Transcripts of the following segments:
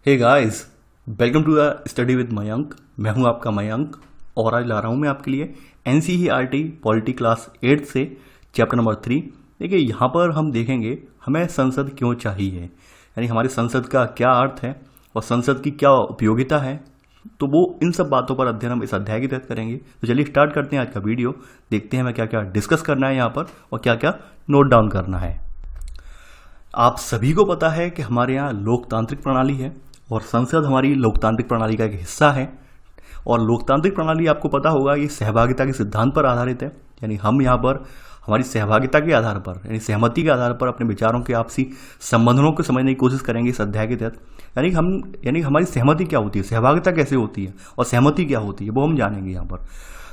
Hey guys, welcome to the study with Mayank. मैं हूं आपका मयंक और आज ला रहा हूं मैं आपके लिए एनसीईआरटी पॉलिटी क्लास 8 से चैप्टर नंबर 3। देखिए, यहाँ पर हम देखेंगे हमें संसद क्यों चाहिए, यानी हमारी संसद का क्या अर्थ है और संसद की क्या उपयोगिता है। तो वो इन सब बातों पर अध्ययन हम इस अध्याय के तहत करेंगे। तो चलिए स्टार्ट करते हैं आज का वीडियो। देखते हैं हमें क्या क्या डिस्कस करना है यहाँ पर और क्या क्या नोट डाउन करना है। आप सभी को पता है कि हमारे यहाँ लोकतांत्रिक प्रणाली है और संसद हमारी लोकतांत्रिक प्रणाली का एक हिस्सा है। और लोकतांत्रिक प्रणाली आपको पता होगा ये सहभागिता के सिद्धांत पर आधारित है, यानी हम यहाँ पर हमारी सहभागिता के आधार पर यानी सहमति के आधार पर अपने विचारों के आपसी संबंधों को समझने की कोशिश करेंगे इस अध्याय के तहत। यानी हमारी सहमति क्या होती है, सहभागिता कैसे होती है और सहमति क्या होती है वो हम जानेंगे यहाँ पर।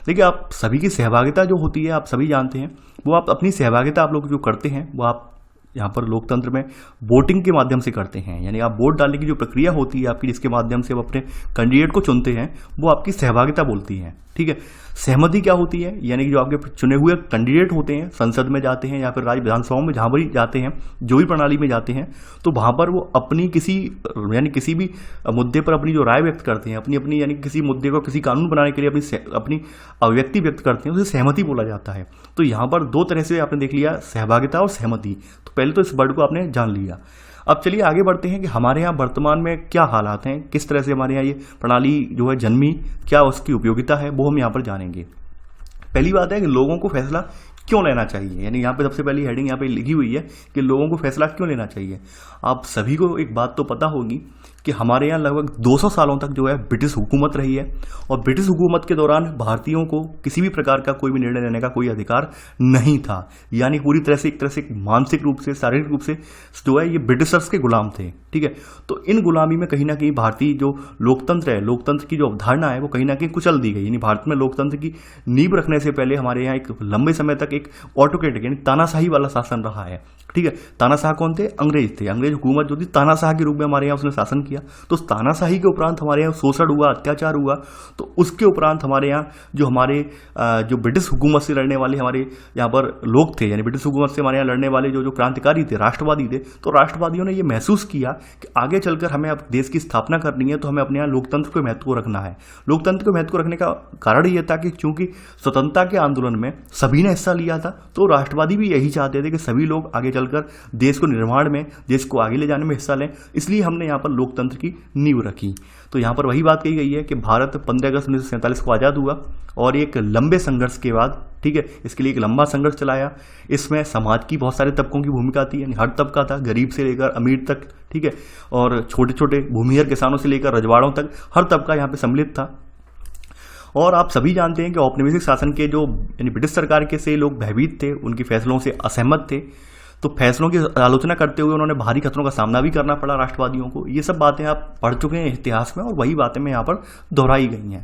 देखिए, आप सभी की सहभागिता जो होती है आप सभी जानते हैं। वो आप अपनी सहभागिता आप लोग जो करते हैं वो आप यहाँ पर लोकतंत्र में वोटिंग के माध्यम से करते हैं। यानी आप वोट डालने की जो प्रक्रिया होती है आपकी, जिसके माध्यम से आप अपने कैंडिडेट को चुनते हैं, वो आपकी सहभागिता बोलती है। ठीक है। सहमति क्या होती है, यानी कि जो आपके चुने हुए कैंडिडेट होते हैं संसद में जाते हैं या फिर राज्य विधानसभाओं में जहाँ भी जाते हैं, जो भी प्रणाली में जाते हैं, तो वहाँ पर वो अपनी किसी भी मुद्दे पर अपनी जो राय व्यक्त करते हैं, अपनी यानी किसी मुद्दे को किसी कानून बनाने के लिए अपनी अभिव्यक्ति व्यक्त करते हैं, उसे सहमति बोला जाता है। तो यहाँ पर दो तरह से आपने देख लिया, सहभागिता और सहमति। तो पहले तो इस वर्ड को आपने जान लिया। अब चलिए आगे बढ़ते हैं कि हमारे यहाँ वर्तमान में क्या हालात हैं, किस तरह से हमारे यहाँ ये प्रणाली जो है जन्मी, क्या उसकी उपयोगिता है, वो हम यहाँ पर जानेंगे। पहली बात है कि लोगों को फैसला क्यों लेना चाहिए, यानी यहाँ पे सबसे पहली हेडिंग यहाँ पे लिखी हुई है कि लोगों को फैसला क्यों लेना चाहिए। आप सभी को एक बात तो पता होगी कि हमारे यहाँ लगभग 200 सालों तक जो है ब्रिटिश हुकूमत रही है और ब्रिटिश हुकूमत के दौरान भारतीयों को किसी भी प्रकार का कोई भी निर्णय लेने का कोई अधिकार नहीं था। यानी पूरी तरह से मानसिक रूप से, शारीरिक रूप से जो है ये ब्रिटिशर्स के गुलाम थे। ठीक है। तो इन गुलामी में कहीं ना कहीं भारतीय जो लोकतंत्र है, लोकतंत्र की जो अवधारणा है वो कहीं ना कहीं कुचल दी गई। यानी भारत में लोकतंत्र की नींव रखने से पहले हमारे यहाँ एक लंबे समय तक एक ऑटोक्रेटिक यानी तानाशाही वाला शासन रहा है। ठीक है। तानाशाह कौन थे? अंग्रेज थे। अंग्रेज हुकूमत जो थी तानाशाह के रूप में हमारे यहाँ उसने शासन किया। तो उस तानाशाही के उपरांत हमारे यहाँ शोषण हुआ, अत्याचार हुआ। तो उसके उपरांत हमारे यहाँ जो ब्रिटिश हुकूमत से लड़ने वाले हमारे यहाँ पर लोग थे, यानी ब्रिटिश हुकूमत से हमारे यहाँ लड़ने वाले जो क्रांतिकारी थे, राष्ट्रवादी थे, तो राष्ट्रवादियों ने यह महसूस किया कि आगे चलकर हमें अब देश की स्थापना करनी है, तो हमें अपने यहाँ लोकतंत्र को महत्व रखना है। लोकतंत्र को महत्व रखने का कारण यह था कि चूंकि स्वतंत्रता के आंदोलन में सभी ने हिस्सा लिया था, तो राष्ट्रवादी भी यही चाहते थे कि सभी लोग आगे चलकर देश को निर्माण में, देश को आगे ले जाने में हिस्सा लें। इसलिए हमने यहाँ पर लोकतंत्र की नींव रखी। तो यहाँ पर वही बात कही गई है कि भारत 15 अगस्त 1947 को आज़ाद हुआ और एक लंबे संघर्ष के बाद, ठीक है, इसके लिए एक लंबा संघर्ष चलाया। इसमें समाज की बहुत सारे तबकों की भूमिका थी, यानी हर तबका था, गरीब से लेकर अमीर तक। ठीक है। और छोटे छोटे भूमिहीन किसानों से लेकर रजवाड़ों तक हर तबका यहाँ पे सम्मिलित था। और आप सभी जानते हैं कि औपनिवेशिक शासन के जो यानी ब्रिटिश सरकार के से लोग भयभीत थे, उनके फैसलों से असहमत थे। तो फैसलों की आलोचना करते हुए उन्होंने भारी खतरों का सामना भी करना पड़ा राष्ट्रवादियों को। ये सब बातें आप पढ़ चुके हैं इतिहास में और वही बातें में यहाँ पर दोहराई गई हैं।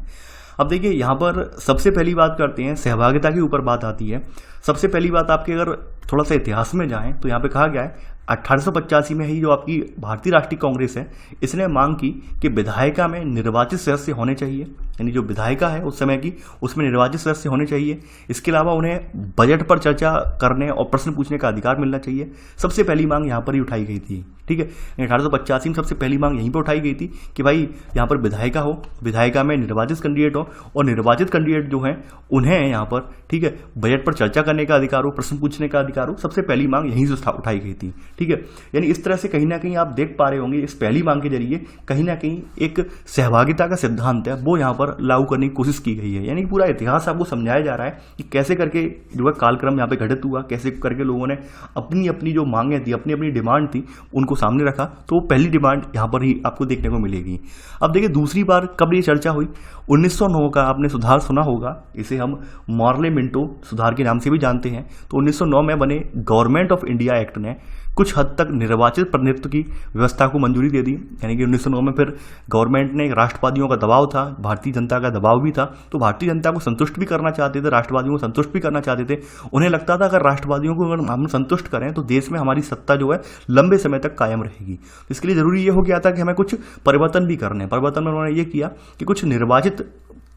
अब देखिए, यहाँ पर सबसे पहली बात करते हैं, सहभागिता के ऊपर बात आती है। सबसे पहली बात आपके अगर थोड़ा सा इतिहास में जाएं तो यहाँ पे कहा गया है 1885 में ही जो आपकी भारतीय राष्ट्रीय कांग्रेस है, इसने मांग की कि विधायिका में निर्वाचित सदस्य होने चाहिए, यानी जो विधायिका है उस समय की उसमें निर्वाचित सदस्य होने चाहिए। इसके अलावा उन्हें बजट पर चर्चा करने और प्रश्न पूछने का अधिकार मिलना चाहिए। सबसे पहली मांग यहाँ पर ही उठाई गई थी। ठीक है। 1885 में सबसे पहली मांग यहीं पर उठाई गई थी कि भाई यहाँ पर विधायिका हो, विधायिका में निर्वाचित कैंडिडेट हो और निर्वाचित कैंडिडेट जो हैं उन्हें यहाँ पर, ठीक है, बजट पर चर्चा करने का अधिकार हो, प्रश्न पूछने का अधिकार हो। सबसे पहली मांग यहीं से उठाई गई थी। ठीक है। यानी इस तरह से कहीं ना कहीं आप देख पा रहे होंगे इस पहली मांग के जरिए कहीं ना कहीं एक सहभागिता का सिद्धांत है वो यहाँ पर लागू करने की कोशिश की गई है। यानी पूरा इतिहास आपको समझाया जा रहा है कि कैसे करके जो है कालक्रम यहाँ पे घटित हुआ, कैसे करके लोगों ने अपनी अपनी जो मांगे थी, अपनी अपनी डिमांड थी, उनको सामने रखा। तो पहली डिमांड यहाँ पर ही आपको देखने को मिलेगी। अब देखिए, दूसरी बार कब ये चर्चा हुई? 1909 का आपने सुधार सुना होगा, इसे हम मॉर्ले मिंटो सुधार के नाम से भी जानते हैं। तो 1909 में बने गवर्नमेंट ऑफ इंडिया एक्ट ने कुछ हद तक निर्वाचित प्रतिनिधित्व की व्यवस्था को मंजूरी दे दी। यानी कि 1909 में फिर गवर्नमेंट ने, राष्ट्रवादियों का दबाव था, भारतीय जनता का दबाव भी था, तो भारतीय जनता को संतुष्ट भी करना चाहते थे, राष्ट्रवादियों को संतुष्ट भी करना चाहते थे। उन्हें लगता था अगर राष्ट्रवादियों को अगर हम संतुष्ट करें तो देश में हमारी सत्ता जो है लंबे समय तक कायम रहेगी। तो इसके लिए जरूरी ये हो गया था कि हमें कुछ परिवर्तन भी करने। परिवर्तन में उन्होंने ये किया कि कुछ निर्वाचित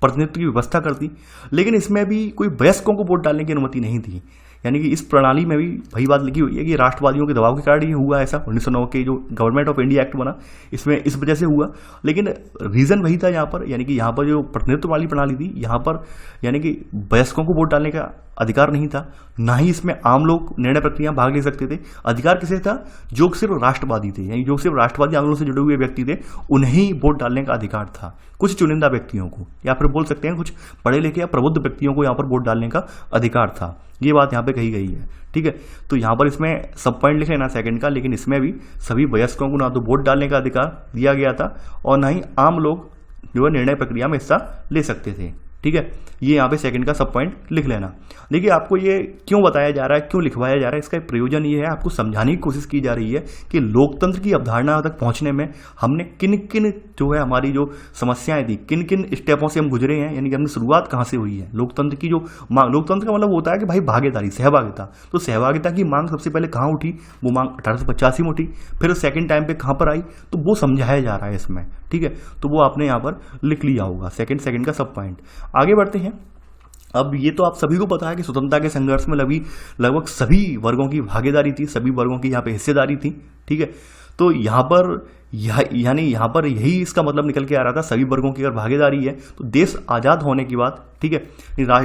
प्रतिनिधित्व की व्यवस्था कर दी, लेकिन इसमें भी कोई वयस्कों को वोट डालने की अनुमति नहीं थी। यानी कि इस प्रणाली में भी वही बात लिखी हुई है कि राष्ट्रवादियों के दबाव के कारण ये हुआ ऐसा। 1909 के जो गवर्नमेंट ऑफ इंडिया एक्ट बना इसमें इस वजह से हुआ, लेकिन रीज़न वही था यहाँ पर, यानी कि यहाँ पर जो प्रतिनिधित्व वाली प्रणाली थी यहाँ पर यानी कि वयस्कों को वोट डालने का अधिकार नहीं था, ना ही इसमें आम लोग निर्णय प्रक्रिया में भाग ले सकते थे। अधिकार किसे था? जो सिर्फ राष्ट्रवादी थे, यानी जो सिर्फ राष्ट्रवादी आंदोलन से जुड़े हुए व्यक्ति थे उन्हें वोट डालने का अधिकार था, कुछ चुनिंदा व्यक्तियों को, या फिर बोल सकते हैं कुछ पढ़े लिखे या प्रबुद्ध व्यक्तियों को यहाँ पर वोट डालने का अधिकार था। ये बात यहाँ पे कही गई है, ठीक है। तो यहाँ पर इसमें सब पॉइंट लिख लेना सेकंड का, लेकिन इसमें भी सभी वयस्कों को ना तो वोट डालने का अधिकार दिया गया था और ना ही आम लोग जो है निर्णय प्रक्रिया में हिस्सा ले सकते थे, ठीक है। ये यहाँ पे सेकंड का सब पॉइंट लिख लेना। देखिए आपको ये क्यों बताया जा रहा है, क्यों लिखवाया जा रहा है, इसका प्रयोजन ये है, आपको समझाने की कोशिश की जा रही है कि लोकतंत्र की अवधारणा तक पहुंचने में हमने किन किन जो है हमारी जो समस्याएं थी, किन किन स्टेपों से हम गुजरे हैं, यानी कि हमने शुरुआत कहाँ से हुई है। लोकतंत्र की जो मांग, लोकतंत्र का मतलब होता है कि भाई भागीदारी, सहभागिता। तो सहभागिता की मांग सबसे पहले कहाँ उठी? वो मांग 1885 में उठी। फिर सेकंड टाइम पे कहाँ पर आई, तो वो समझाया जा रहा है इसमें, ठीक है। तो वो आपने यहाँ पर लिख लिया होगा सेकंड का सब पॉइंट। आगे बढ़ते हैं। अब ये तो आप सभी को पता है कि स्वतंत्रता के संघर्ष में लगभग सभी वर्गों की भागीदारी थी, सभी वर्गों की यहाँ पे हिस्सेदारी थी, ठीक है। तो यहाँ पर यानी यहाँ पर यही इसका मतलब निकल के आ रहा था, सभी वर्गों की अगर भागीदारी है तो देश आज़ाद होने की बात, ठीक है।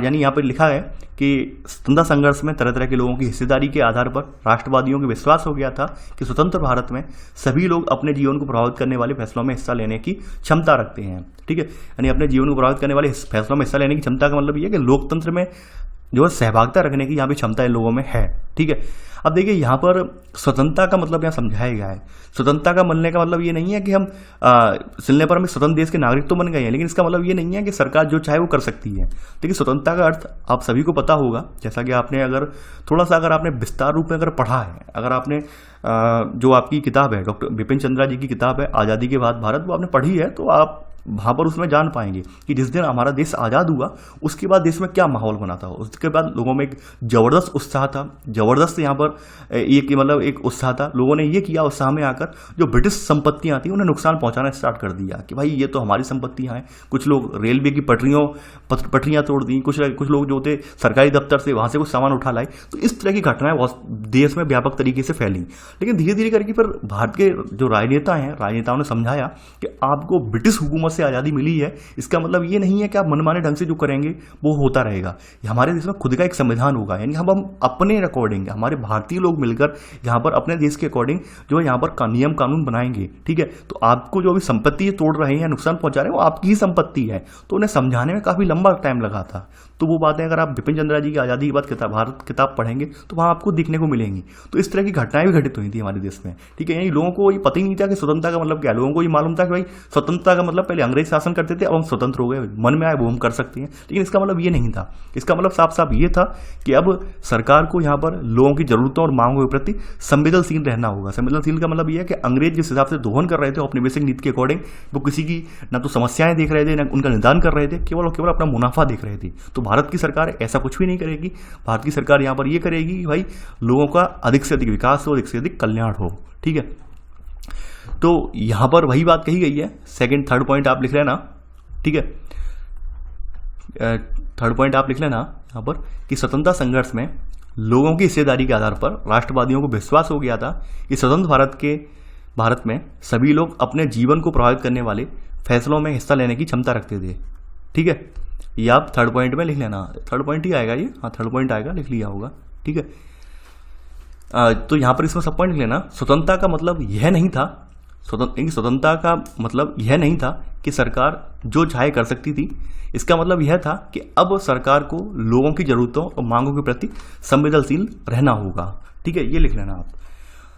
यानी यहाँ पर लिखा है कि स्वतंत्रता संघर्ष में तरह तरह के लोगों की हिस्सेदारी के आधार पर राष्ट्रवादियों को विश्वास हो गया था कि स्वतंत्र भारत में सभी लोग अपने जीवन को प्रभावित करने वाले फैसलों में हिस्सा लेने की क्षमता रखते हैं, ठीक है। यानी अपने जीवन को प्रभावित करने वाले फैसलों में हिस्सा लेने की क्षमता का मतलब ये है कि लोकतंत्र में जो है सहभागिता रखने की यहाँ पे क्षमता इन लोगों में है, ठीक है। अब देखिए यहाँ पर स्वतंत्रता का मतलब यहाँ समझाया गया है। स्वतंत्रता का मिलने का मतलब ये नहीं है कि हम सिलने पर हम स्वतंत्र देश के नागरिक तो बन गए हैं, लेकिन इसका मतलब ये नहीं है कि सरकार जो चाहे वो कर सकती है। देखिए स्वतंत्रता का अर्थ आप सभी को पता होगा, जैसा कि आपने अगर थोड़ा सा अगर आपने विस्तार रूप में अगर पढ़ा है, अगर आपने जो आपकी किताब है डॉक्टर बिपिन चंद्रा जी की किताब है आज़ादी के बाद भारत, वो आपने पढ़ी है, तो आप वहाँ पर उसमें जान पाएंगे कि जिस दिन हमारा देश आज़ाद हुआ उसके बाद देश में क्या माहौल बना था। उसके बाद लोगों में एक ज़बरदस्त उत्साह था, ज़बरदस्त यहाँ पर एक मतलब एक उत्साह था। लोगों ने ये किया उत्साह में आकर जो ब्रिटिश संपत्तियाँ थी उन्हें नुकसान पहुँचाना स्टार्ट कर दिया कि भाई ये तो हमारी संपत्तियाँ हैं। कुछ लोग रेलवे की पटरियाँ तोड़ दी, कुछ लोग जो थे सरकारी दफ्तर से वहाँ से कुछ सामान उठा लाए। तो इस तरह की घटनाएं बहुत देश में व्यापक तरीके से फैली, लेकिन धीरे धीरे करके फिर भारत के जो राजनेताओं ने समझाया कि आपको ब्रिटिश हुकूमत से आज़ादी मिली है, इसका मतलब ये नहीं है कि आप मनमाने ढंग से जो करेंगे वो होता रहेगा। हमारे देश में खुद का एक संविधान होगा, यानी हम अपने अकॉर्डिंग, हमारे भारतीय लोग मिलकर यहाँ पर अपने देश के अकॉर्डिंग जो है यहाँ पर नियम कानून बनाएंगे, ठीक है। तो आपको जो भी संपत्ति तोड़ रहे हैं, नुकसान पहुंचा रहे हैं, वो आपकी ही संपत्ति है। तो उन्हें समझाने में काफ़ी लंबा टाइम लगा था। तो वो बातें अगर आप बिपिन चंद्रा जी की आज़ादी के बाद भारत किताब पढ़ेंगे तो वहाँ आपको देखने को मिलेंगी। तो इस तरह की घटनाएं भी घटित हुई थी हमारे देश में, ठीक है। यानी लोगों को ये पता ही नहीं था कि स्वतंत्रता का मतलब क्या है। लोगों को ये मालूम था कि भाई स्वतंत्रता का मतलब पहले अंग्रेज शासन करते थे, अब हम स्वतंत्र हो गए, मन में आए वो हम कर सकते हैं, लेकिन इसका मतलब ये नहीं था। इसका मतलब साफ साफ ये था कि अब सरकार को यहाँ पर लोगों की जरूरतों और मांगों के प्रति संवेदनशील रहना होगा। संवेदनशील का मतलब ये है कि अंग्रेज जिस हिसाब से दोहन कर रहे थे अपनी बेसिक नीति के अकॉर्डिंग, वो किसी की ना तो समस्याएं देख रहे थे ना उनका निदान कर रहे थे, केवल और केवल अपना मुनाफा देख रहे थे। तो भारत की सरकार ऐसा कुछ भी नहीं करेगी। भारत की सरकार यहाँ पर ये करेगी कि भाई लोगों का अधिक से अधिक विकास हो, अधिक से अधिक कल्याण हो, ठीक है। तो यहाँ पर वही बात कही गई है। थर्ड पॉइंट आप लिख लेना, ठीक है। थर्ड पॉइंट आप लिख लेना यहाँ पर कि स्वतंत्रता संघर्ष में लोगों की हिस्सेदारी के आधार पर राष्ट्रवादियों को विश्वास हो गया था कि स्वतंत्र भारत में सभी लोग अपने जीवन को प्रभावित करने वाले फैसलों में हिस्सा लेने की क्षमता रखते थे, ठीक है। ये आप थर्ड पॉइंट में लिख लेना, थर्ड पॉइंट ही आएगा ये, हाँ थर्ड पॉइंट आएगा, लिख लिया होगा, ठीक है। तो यहाँ पर इसमें सब पॉइंट लिख लेना। स्वतंत्रता का मतलब यह नहीं था, स्वतंत्रता का मतलब यह नहीं था कि सरकार जो चाहे कर सकती थी। इसका मतलब यह था कि अब सरकार को लोगों की जरूरतों और मांगों के प्रति संवेदनशील रहना होगा, ठीक है। ये लिख लेना आप।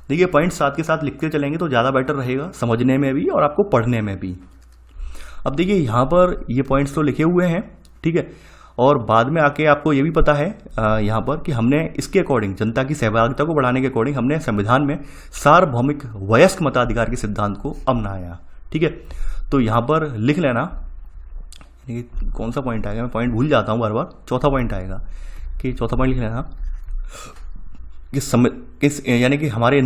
देखिए पॉइंट साथ के साथ लिखते चलेंगे तो ज़्यादा बेटर रहेगा समझने में भी और आपको पढ़ने में भी। अब देखिए यहाँ पर ये पॉइंट्स तो लिखे हुए हैं, ठीक है। और बाद में आके आपको ये भी पता है यहाँ पर कि हमने इसके अकॉर्डिंग जनता की सहभागिता को बढ़ाने के अकॉर्डिंग हमने संविधान में सार्वभौमिक वयस्क मताधिकार के सिद्धांत को अपनाया, ठीक है। तो यहाँ पर लिख लेना कौन सा पॉइंट आएगा, मैं पॉइंट भूल जाता हूँ बार बार। चौथा पॉइंट आएगा कि चौथा पॉइंट लिख लेना कि यानी कि हमारे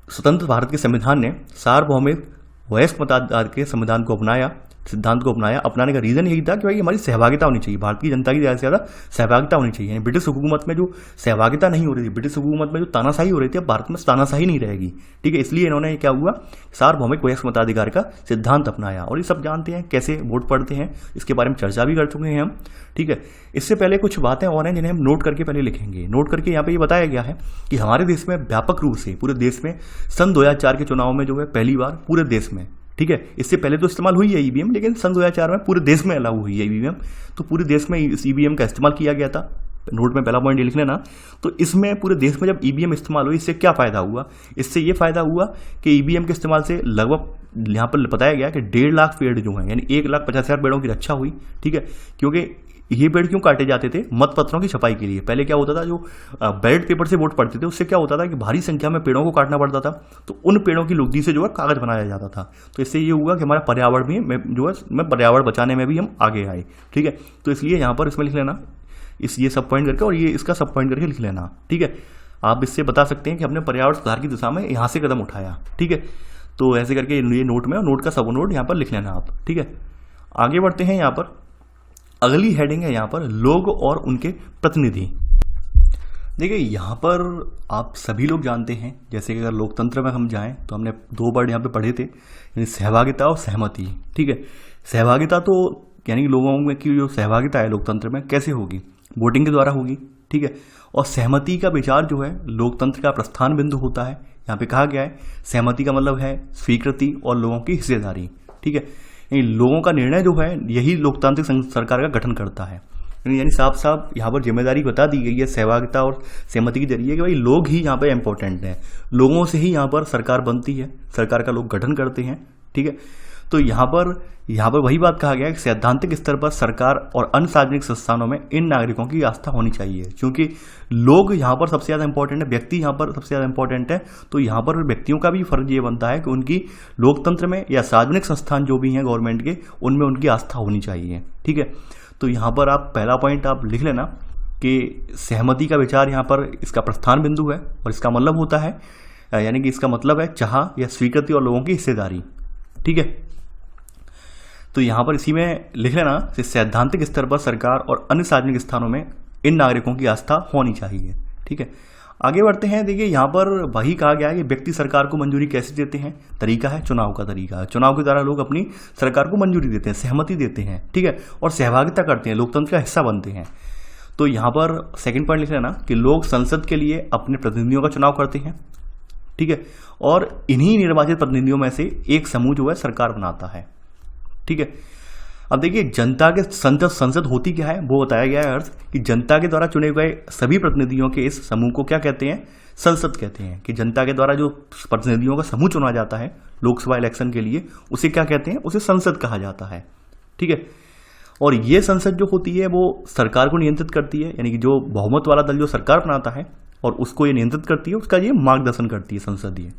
स्वतंत्र भारत के संविधान ने सार्वभौमिक वयस्क मताधिकार के संविधान को अपनाया, सिद्धांत को अपनाया। अपनाने का रीज़न यही था कि भाई हमारी सहभागिता होनी चाहिए, भारतीय जनता की ज़्यादा से ज़्यादा सहभागिता होनी चाहिए। ब्रिटिश हुकूमत में जो सहभागिता नहीं हो रही थी, ब्रिटिश हुकूमत में जो तानाशाही हो रही थी, अब भारत में तानाशाही नहीं रहेगी। ठीक है, इसलिए इन्होंने क्या हुआ, सार्वभौमिक वयस्क मताधिकार का सिद्धांत अपनाया। और ये सब जानते हैं कैसे वोट पड़ते हैं, इसके बारे में चर्चा भी कर चुके हैं हम। ठीक है, इससे पहले कुछ बातें और हैं जिन्हें हम नोट करके पहले लिखेंगे। नोट करके यहाँ पे ये बताया गया है कि हमारे देश में व्यापक रूप से पूरे देश में सन 2004 के चुनाव में जो है पहली बार पूरे देश में, ठीक है, इससे पहले तो इस्तेमाल हुई है ईवीएम, लेकिन सन 2004 में पूरे देश में अलाउ हुई है ईवीएम। तो पूरे देश में इस ईवीएम का इस्तेमाल किया गया था। नोट में पहला पॉइंट ये लिख लेना। तो इसमें पूरे देश में जब ईवीएम इस्तेमाल हुई, इससे क्या फायदा हुआ? इससे ये फायदा हुआ कि ईवीएम के इस्तेमाल से लगभग यहाँ पर बताया गया कि 1.5 लाख पेड़ जो हैं, यानी 1,50,000 पेड़ों की रक्षा हुई। ठीक है, क्योंकि ये पेड़ क्यों काटे जाते थे? मतपत्रों की छपाई के लिए। पहले क्या होता था, जो बैलेट पेपर से वोट पड़ते थे, उससे क्या होता था कि भारी संख्या में पेड़ों को काटना पड़ता था, तो उन पेड़ों की लुगदी से जो है कागज बनाया जाता था। तो इससे ये हुआ कि हमारा पर्यावरण भी जो है पर्यावरण बचाने में भी हम आगे आए। ठीक है, तो इसलिए यहाँ पर इसमें लिख लेना, ये सब पॉइंट करके और ये इसका सब पॉइंट करके लिख लेना। ठीक है, आप इससे बता सकते हैं कि हमने पर्यावरण सुधार की दिशा में यहाँ से कदम उठाया। ठीक है, तो ऐसे करके ये नोट में, नोट का सब नोट यहाँ पर लिख लेना आप। ठीक है, आगे बढ़ते हैं। यहाँ पर अगली हेडिंग है यहाँ पर लोग और उनके प्रतिनिधि। देखिए, यहाँ पर आप सभी लोग जानते हैं, जैसे कि अगर लोकतंत्र में हम जाएं तो हमने 2 वर्ड यहाँ पे पढ़े थे, यानी सहभागिता और सहमति। ठीक है, सहभागिता तो यानी लोगों में की जो सहभागिता है लोकतंत्र में कैसे होगी? वोटिंग के द्वारा होगी। ठीक है, और सहमति का विचार जो है लोकतंत्र का प्रस्थान बिंदु होता है। यहाँ पे कहा गया है सहमति का मतलब है स्वीकृति और लोगों की हिस्सेदारी। ठीक है, लोगों का निर्णय जो है यही लोकतांत्रिक सरकार का गठन करता है। यानी साफ साफ यहाँ पर जिम्मेदारी बता दी गई है सहभागिता और सहमति के जरिए कि भाई लोग ही यहाँ पर इम्पोर्टेंट हैं, लोगों से ही यहाँ पर सरकार बनती है, सरकार का लोग गठन करते हैं। ठीक है, तो यहाँ पर वही बात कहा गया है कि सैद्धांतिक स्तर पर सरकार और अन्य सार्वजनिक संस्थानों में इन नागरिकों की आस्था होनी चाहिए, क्योंकि लोग यहाँ पर सबसे ज़्यादा इंपॉर्टेंट है, व्यक्ति यहाँ पर सबसे ज़्यादा इंपॉर्टेंट है। तो यहाँ पर व्यक्तियों का भी फर्ज ये बनता है कि उनकी लोकतंत्र में या सार्वजनिक संस्थान जो भी हैं गवर्नमेंट के, उनमें उनकी आस्था होनी चाहिए। ठीक है, तो यहाँ पर आप पहला पॉइंट आप लिख लेना कि सहमति का विचार यहाँ पर इसका प्रस्थान बिंदु है, और इसका मतलब होता है, यानी कि इसका मतलब है चाह या स्वीकृति और लोगों की हिस्सेदारी। ठीक है, तो यहाँ पर इसी में लिख लेना कि सैद्धांतिक स्तर पर सरकार और अन्य सार्वजनिक स्थानों में इन नागरिकों की आस्था होनी चाहिए। ठीक है, आगे बढ़ते हैं। देखिए, यहाँ पर वही कहा गया है कि व्यक्ति सरकार को मंजूरी कैसे देते हैं? तरीका है चुनाव का तरीका। चुनाव के द्वारा लोग अपनी सरकार को मंजूरी देते हैं, सहमति देते हैं। ठीक है, और सहभागिता करते हैं, लोकतंत्र का हिस्सा बनते हैं। तो यहाँ पर सेकंड पॉइंट लिख लेना कि लोग संसद के लिए अपने प्रतिनिधियों का चुनाव करते हैं। ठीक है, और इन्हीं निर्वाचित प्रतिनिधियों में से एक समूह जो है सरकार बनाता है। ठीक है, अब देखिए जनता के संसद होती क्या है वो बताया गया है। अर्थ कि जनता के द्वारा चुने गए सभी प्रतिनिधियों के इस समूह को क्या कहते हैं? संसद कहते हैं। कि जनता के द्वारा जो प्रतिनिधियों का समूह चुना जाता है लोकसभा इलेक्शन के लिए, उसे क्या कहते हैं? उसे संसद कहा जाता है। ठीक है, और ये संसद जो होती है वो सरकार को नियंत्रित करती है, यानी कि जो बहुमत वाला दल जो सरकार बनाता है और उसको ये नियंत्रित करती है, उसका ये मार्गदर्शन करती है संसदीय।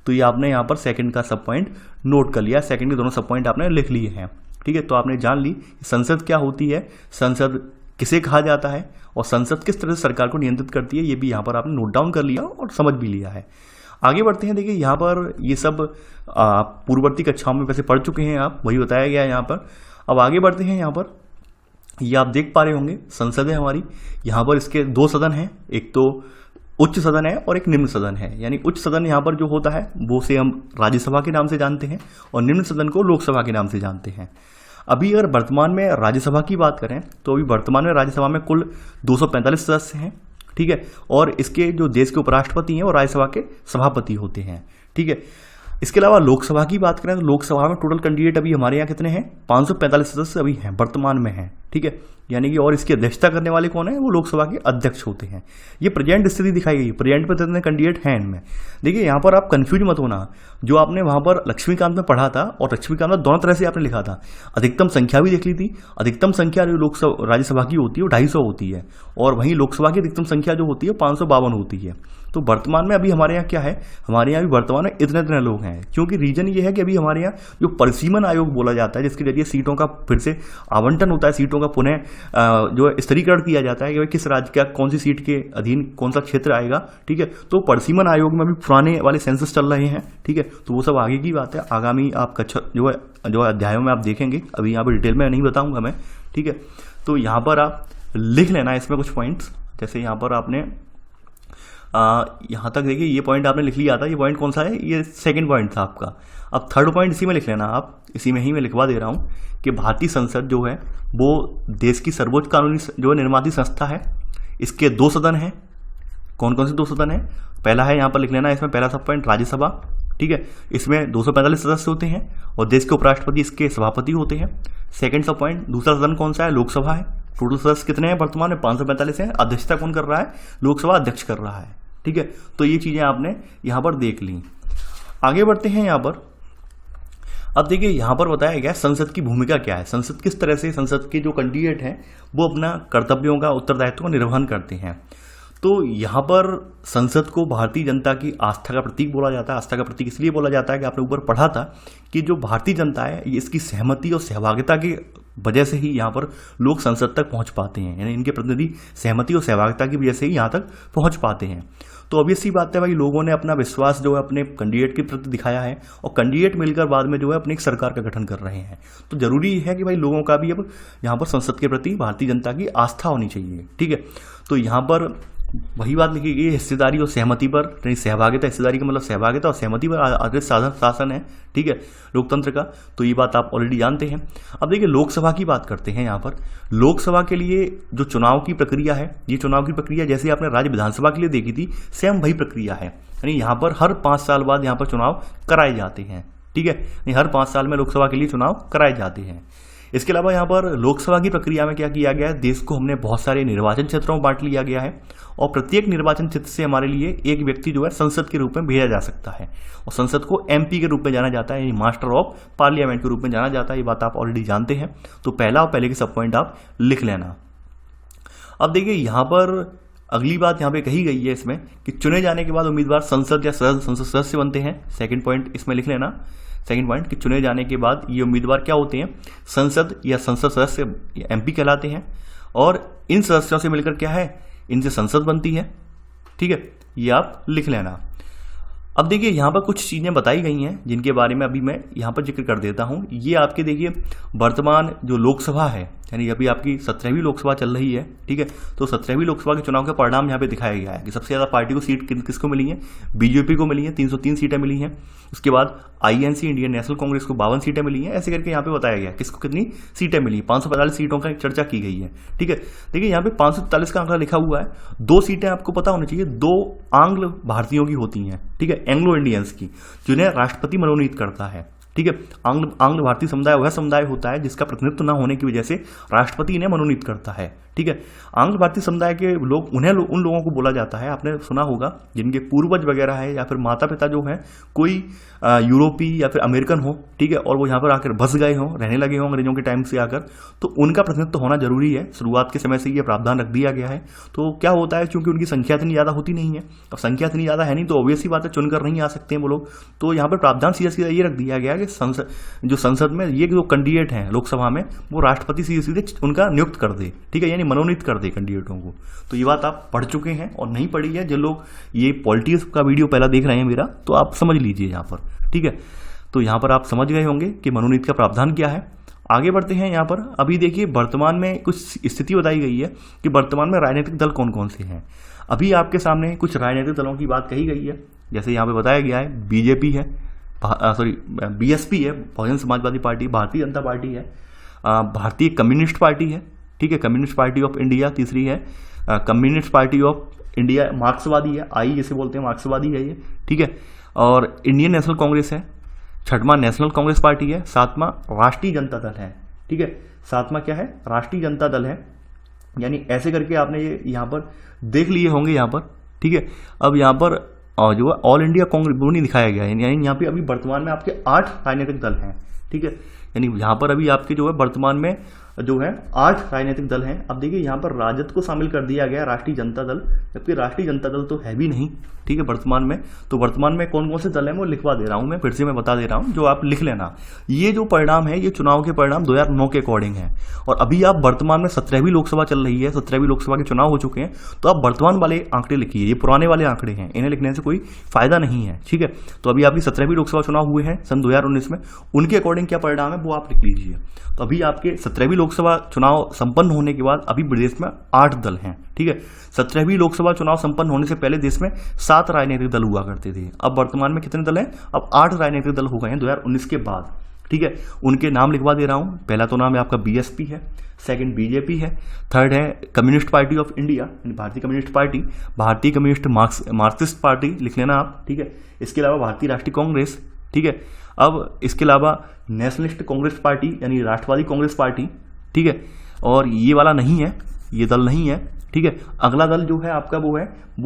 तो ये आपने यहाँ पर सेकंड का सब पॉइंट नोट कर लिया, सेकंड के दोनों सब पॉइंट आपने लिख लिए हैं। ठीक है, तो आपने जान ली संसद क्या होती है, संसद किसे कहा जाता है और संसद किस तरह से सरकार को नियंत्रित करती है, ये भी यहाँ पर आपने नोट डाउन कर लिया और समझ भी लिया है। आगे बढ़ते हैं। देखिए यहाँ पर ये सब पूर्ववर्ती कक्षाओं में वैसे पढ़ चुके हैं आप, वही बताया गया है यहाँ पर। अब आगे बढ़ते हैं। यहाँ पर ये आप देख पा रहे होंगे संसद है हमारी। यहाँ पर इसके 2 सदन हैं, एक तो उच्च सदन है और एक निम्न सदन है। यानी उच्च सदन यहाँ पर जो होता है वो से हम राज्यसभा के नाम से जानते हैं और निम्न सदन को लोकसभा के नाम से जानते हैं। अभी अगर वर्तमान में राज्यसभा की बात करें तो अभी वर्तमान में राज्यसभा में कुल 245 सदस्य हैं। ठीक है, और इसके जो देश के उपराष्ट्रपति हैं वो राज्यसभा के सभापति होते हैं। ठीक है, इसके अलावा लोकसभा की बात करें तो लोकसभा में टोटल कैंडिडेट अभी हमारे यहाँ कितने हैं? 545 सदस्य अभी हैं, वर्तमान में हैं। ठीक है, यानी कि और इसकी अध्यक्षता करने वाले कौन है? वो लोकसभा के अध्यक्ष होते हैं। ये प्रेजेंट स्थिति दिखाई गई, प्रेजेंट पर कितने कैंडिडेट हैं इनमें। देखिए यहाँ पर आप कंफ्यूज मत होना, जो आपने वहाँ पर लक्ष्मीकांत में पढ़ा था और लक्ष्मीकांत में दोनों तरह से आपने लिखा था। अधिकतम संख्या भी देख ली थी। अधिकतम संख्या जो लोकसभा राज्यसभा की होती है वो 250 होती है, और वहीं लोकसभा की अधिकतम संख्या जो होती है 552 होती है। तो वर्तमान में अभी हमारे यहाँ क्या है? हमारे यहाँ अभी वर्तमान में इतने लोग हैं, क्योंकि रीजन ये है कि अभी हमारे यहाँ जो परिसीमन आयोग बोला जाता है, जिसके जरिए सीटों का फिर से आवंटन होता है, सीटों का का पुनः जो है स्तरीकरण किया जाता है कि भाई किस राज्य का कौन सी सीट के अधीन कौन सा क्षेत्र आएगा। ठीक है, तो परिसीमन आयोग में अभी पुराने वाले सेंसस चल रहे हैं। ठीक है, तो वो सब आगे की बात है, आगामी आप कक्षा जो अध्यायों में आप देखेंगे, अभी यहाँ पर डिटेल में नहीं बताऊंगा मैं। ठीक है, तो यहाँ पर आप लिख लेना इसमें कुछ पॉइंट्स, जैसे यहाँ पर आपने यहाँ तक देखिए ये पॉइंट आपने लिख लिया था। ये पॉइंट कौन सा है? ये सेकंड पॉइंट था आपका। अब थर्ड पॉइंट इसी में लिख लेना आप, इसी में ही मैं लिखवा दे रहा हूँ कि भारतीय संसद जो है वो देश की सर्वोच्च कानूनी जो निर्माती संस्था है। इसके 2 सदन हैं। कौन कौन से 2 सदन हैं? पहला है, यहाँ पर लिख लेना इसमें पहला सब पॉइंट, राज्यसभा। ठीक है, इसमें 245 सदस्य होते हैं और देश के उपराष्ट्रपति इसके सभापति होते हैं। सेकंड सब पॉइंट, दूसरा सदन कौन सा है? लोकसभा है। टोटल सदस्य कितने हैं वर्तमान में? 545 हैं। अध्यक्षता कौन कर रहा है? लोकसभा अध्यक्ष कर रहा है। ठीक है, तो ये चीजें आपने यहां पर देख ली। आगे बढ़ते हैं यहां पर। अब देखिए यहां पर बताया गया संसद की भूमिका क्या है, संसद किस तरह से, संसद के जो कैंडिडेट हैं वो अपना कर्तव्यों का, उत्तरदायित्व का निर्वहन करते हैं। तो यहाँ पर संसद को भारतीय जनता की आस्था का प्रतीक बोला जाता है। आस्था का प्रतीक इसलिए बोला जाता है कि आपने ऊपर पढ़ा था कि जो भारतीय जनता है ये इसकी सहमति और सहभागिता की वजह से ही यहाँ पर लोग संसद तक पहुँच पाते हैं, यानी इनके प्रतिनिधि सहमति और सहभागिता की वजह से ही यहाँ तक पहुँच पाते हैं। तो अब सी बात है भाई, लोगों ने अपना विश्वास जो है अपने कैंडिडेट के प्रति दिखाया है और कैंडिडेट मिलकर बाद में जो है अपनी एक सरकार का गठन कर रहे हैं। तो जरूरी है कि भाई लोगों का भी अब यहाँ पर संसद के प्रति भारतीय जनता की आस्था होनी चाहिए। ठीक है, तो यहाँ पर वही बात लिखी गई, हिस्सेदारी और सहमति पर, यानी सहभागिता, हिस्सेदारी का मतलब सहभागिता और सहमति पर आधारित शासन है। ठीक है, लोकतंत्र का। तो ये बात आप ऑलरेडी जानते हैं। अब देखिए लोकसभा की बात करते हैं। यहाँ पर लोकसभा के लिए जो चुनाव की प्रक्रिया है, ये चुनाव की प्रक्रिया जैसे आपने राज्य विधानसभा के लिए देखी थी, सेम वही प्रक्रिया है। यानी यहाँ पर हर 5 साल बाद यहाँ पर चुनाव कराए जाते हैं। ठीक है, हर 5 साल में लोकसभा के लिए चुनाव कराए जाते हैं। इसके अलावा यहाँ पर लोकसभा की प्रक्रिया में क्या किया गया है, देश को हमने बहुत सारे निर्वाचन क्षेत्रों में बांट लिया गया है और प्रत्येक निर्वाचन क्षेत्र से हमारे लिए एक व्यक्ति जो है संसद के रूप में भेजा जा सकता है और संसद को एमपी के रूप में जाना जाता है, यानी मास्टर ऑफ पार्लियामेंट के रूप में जाना जाता है। ये बात आप ऑलरेडी जानते हैं। तो पहला और पहले के सब पॉइंट आप लिख लेना। अब देखिए यहाँ पर अगली बात यहाँ पे कही गई है इसमें कि चुने जाने के बाद उम्मीदवार संसद या संसद सदस्य बनते हैं। सेकंड पॉइंट इसमें लिख लेना, सेकंड पॉइंट कि चुने जाने के बाद ये उम्मीदवार क्या होते हैं, संसद या संसद सदस्य एमपी कहलाते हैं और इन सदस्यों से मिलकर क्या है, इनसे संसद बनती है। ठीक है, ये आप लिख लेना। अब देखिए यहाँ पर कुछ चीज़ें बताई गई हैं जिनके बारे में अभी मैं यहाँ पर जिक्र कर देता हूँ। ये आपके देखिए वर्तमान जो लोकसभा है, यानी अभी आपकी 17वीं लोकसभा चल रही है। ठीक है, तो 17वीं लोकसभा के चुनाव का परिणाम यहाँ पे दिखाया गया है कि सबसे ज़्यादा पार्टी को सीट किसको मिली है, बीजेपी को मिली है, 303 सीटें मिली हैं। उसके बाद आईएनसी इंडियन नेशनल कांग्रेस को 52 सीटें मिली हैं। ऐसे करके यहाँ पे बताया गया किसको कितनी सीटें मिली, 545 सीटों का चर्चा की गई है। ठीक है, देखिए यहाँ पे 543 का आंकड़ा लिखा हुआ है। 2 सीटें आपको पता होनी चाहिए, 2 आंग्ल भारतीयों की होती हैं। ठीक है, एंग्लो इंडियंस की, जिन्हें राष्ट्रपति मनोनीत करता है। ठीक है, आंग्ल भारतीय समुदाय वह समुदाय होता है जिसका प्रतिनिधित्व न होने की वजह से राष्ट्रपति इन्हें मनोनीत करता है। ठीक है, आंग्ल भारतीय समुदाय के लोग उन लोगों को बोला जाता है, आपने सुना होगा, जिनके पूर्वज वगैरह है या फिर माता पिता जो है कोई यूरोपीय या फिर अमेरिकन हो। ठीक है, और वो यहाँ पर आकर बस गए हों, रहने लगे हों अंग्रेजों के टाइम से आकर, तो उनका प्रतिनिधित्व होना जरूरी है। शुरुआत के समय से ये प्रावधान रख दिया गया है। तो क्या होता है, चूंकि उनकी संख्या इतनी ज़्यादा होती नहीं है, अब संख्या इतनी ज़्यादा है नहीं तो ऑब्वियस ही बात है चुनकर नहीं आ सकते हैं वो लोग। तो यहाँ पर प्रावधान सीधा सीधा ये रख दिया गया कि संसद में ये जो कैंडिडेट हैं लोकसभा में, वो राष्ट्रपति सीधे सीधे उनका नियुक्त कर दे। ठीक है, यानी मनोनीत कर दे कैंडिडेटों को। तो ये बात आप पढ़ चुके हैं, और नहीं पढ़ी है जिन लोग ये पॉलिटिक्स का वीडियो पहला देख रहे हैं मेरा, तो आप समझ लीजिए यहाँ पर। ठीक है, तो यहाँ पर आप समझ गए होंगे कि मनोनीत का प्रावधान क्या है। आगे बढ़ते हैं यहाँ पर। अभी देखिए वर्तमान में कुछ स्थिति बताई गई है कि वर्तमान में राजनीतिक दल कौन कौन से हैं। अभी आपके सामने कुछ राजनीतिक दलों की बात कही गई है, जैसे यहाँ पे बताया गया है बीजेपी है, बीएसपी है, बहुजन समाजवादी पार्टी, भारतीय जनता पार्टी है, भारतीय कम्युनिस्ट पार्टी है। ठीक है, कम्युनिस्ट पार्टी ऑफ इंडिया तीसरी है, कम्युनिस्ट पार्टी ऑफ इंडिया मार्क्सवादी है, आई जिसे बोलते हैं मार्क्सवादी है ये। ठीक है, और इंडियन नेशनल कांग्रेस है, छठवां नेशनल कांग्रेस पार्टी है, सातवां राष्ट्रीय जनता दल है। ठीक है, सातवां क्या है, राष्ट्रीय जनता दल है। यानी ऐसे करके आपने ये यहाँ पर देख लिए होंगे यहाँ पर। ठीक है, अब यहाँ पर जो है ऑल इंडिया कांग्रेस वो नहीं दिखाया गया है, यानी यहाँ पे अभी वर्तमान में आपके 8 राजनीतिक दल हैं। ठीक है, यानी यहाँ पर अभी आपके जो है वर्तमान में जो है 8 राजनीतिक दल हैं। अब देखिए यहाँ पर राजद को शामिल कर दिया गया, राष्ट्रीय जनता दल, जबकि राष्ट्रीय जनता दल तो है भी नहीं, ठीक है वर्तमान में। तो वर्तमान में कौन कौन से दल हैं वो लिखवा दे रहा हूँ मैं, फिर से मैं बता दे रहा हूँ, जो आप लिख लेना। ये जो परिणाम है ये चुनाव के परिणाम 2009 के अकॉर्डिंग है, और अभी आप वर्तमान में 17वीं लोकसभा चल रही है, 17वीं लोकसभा के चुनाव हो चुके हैं, तो आप वर्तमान वाले आंकड़े लिखिए, ये पुराने वाले आंकड़े हैं, इन्हें लिखने से कोई फायदा नहीं है, ठीक है। तो अभी आपकी 17वीं लोकसभा चुनाव हुए हैं सन 2019 में, उनके अकॉर्डिंग क्या परिणाम है वो आप लिख लीजिए। तो अभी आपके 17वीं लोकसभा चुनाव संपन्न होने के बाद अभी देश में 8 दल हैं, ठीक है। 17वीं लोकसभा चुनाव संपन्न होने से पहले देश में 7 राजनीतिक दल हुआ करते थे, अब वर्तमान में कितने दल हैं, अब 8 राजनीतिक दल हो गए हैं 2019 के बाद, ठीक है। उनके नाम लिखवा दे रहा हूं। पहला तो नाम है आपका बीएसपी है, सेकंड बीजेपी है, थर्ड है कम्युनिस्ट पार्टी ऑफ इंडिया यानी भारतीय कम्युनिस्ट पार्टी, भारतीय कम्युनिस्ट मार्क्सिस्ट पार्टी लिख लेना आप, ठीक है। इसके अलावा भारतीय राष्ट्रीय कांग्रेस, ठीक है। अब इसके अलावा नेशनलिस्ट कांग्रेस पार्टी यानी राष्ट्रवादी कांग्रेस पार्टी, ठीक है। और ये वाला नहीं है, ये दल नहीं है, ठीक है। अगला दल जो है आपका वो है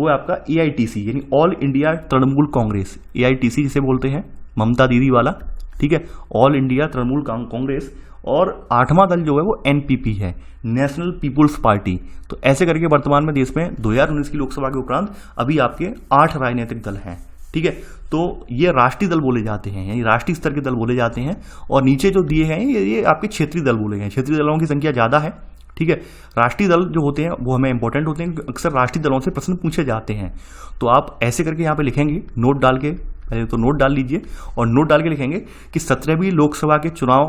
आपका एआईटीसी यानी all India Trinamool Congress, AITC जिसे बोलते हैं ममता दीदी वाला, ठीक है, ऑल इंडिया तृणमूल कांग्रेस। और 8वां दल जो है वो एनपीपी है, नेशनल पीपुल्स पार्टी। तो ऐसे करके वर्तमान में देश में 2019 की लोकसभा के उपरांत अभी आपके 8 राजनीतिक दल हैं, ठीक है। तो ये राष्ट्रीय दल बोले जाते हैं, यानी राष्ट्रीय स्तर के दल बोले जाते हैं। और नीचे जो दिए हैं ये आपके क्षेत्रीय दल बोले गए, क्षेत्रीय दलों की संख्या ज़्यादा है, ठीक है। राष्ट्रीय दल जो होते हैं वो हमें इंपॉर्टेंट होते हैं, अक्सर राष्ट्रीय दलों से प्रश्न पूछे जाते हैं। तो आप ऐसे करके यहाँ पे लिखेंगे, नोट डाल के, पहले तो नोट डाल लीजिए और नोट डाल के लिखेंगे कि 17वीं लोकसभा के चुनाव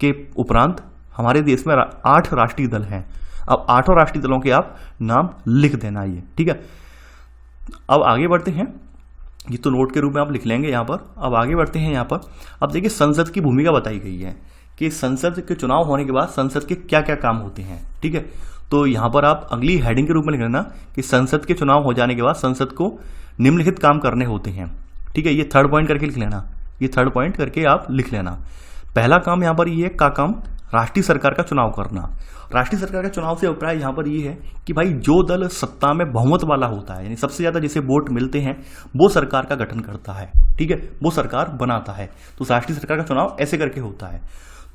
के उपरांत हमारे देश में 8 राष्ट्रीय दल हैं। अब 8 राष्ट्रीय दलों के आप नाम लिख देना ये, ठीक है। अब आगे बढ़ते हैं, ये तो नोट के रूप में आप लिख लेंगे यहाँ पर। अब आगे बढ़ते हैं यहाँ पर। अब देखिए संसद की भूमिका बताई गई है कि संसद के चुनाव होने के बाद संसद के क्या क्या काम होते हैं, ठीक है। तो यहाँ पर आप अगली हेडिंग के रूप में लिख लेना कि संसद के चुनाव हो जाने के बाद संसद को निम्नलिखित काम करने होते हैं, ठीक है। ये 3rd पॉइंट करके लिख लेना, ये 3rd पॉइंट करके आप लिख लेना। पहला काम यहाँ पर ये का काम राष्ट्रीय सरकार का चुनाव करना। राष्ट्रीय सरकार का चुनाव से अभिप्राय यहाँ पर ये है कि भाई जो दल सत्ता में बहुमत वाला होता है, यानी सबसे ज्यादा जिसे वोट मिलते हैं, वो सरकार का गठन करता है, ठीक है, वो सरकार बनाता है। तो राष्ट्रीय सरकार का चुनाव ऐसे करके होता है।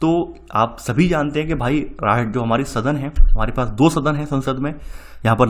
तो आप सभी जानते हैं कि भाई जो हमारी सदन है, हमारे पास 2 सदन है संसद में, यहाँ पर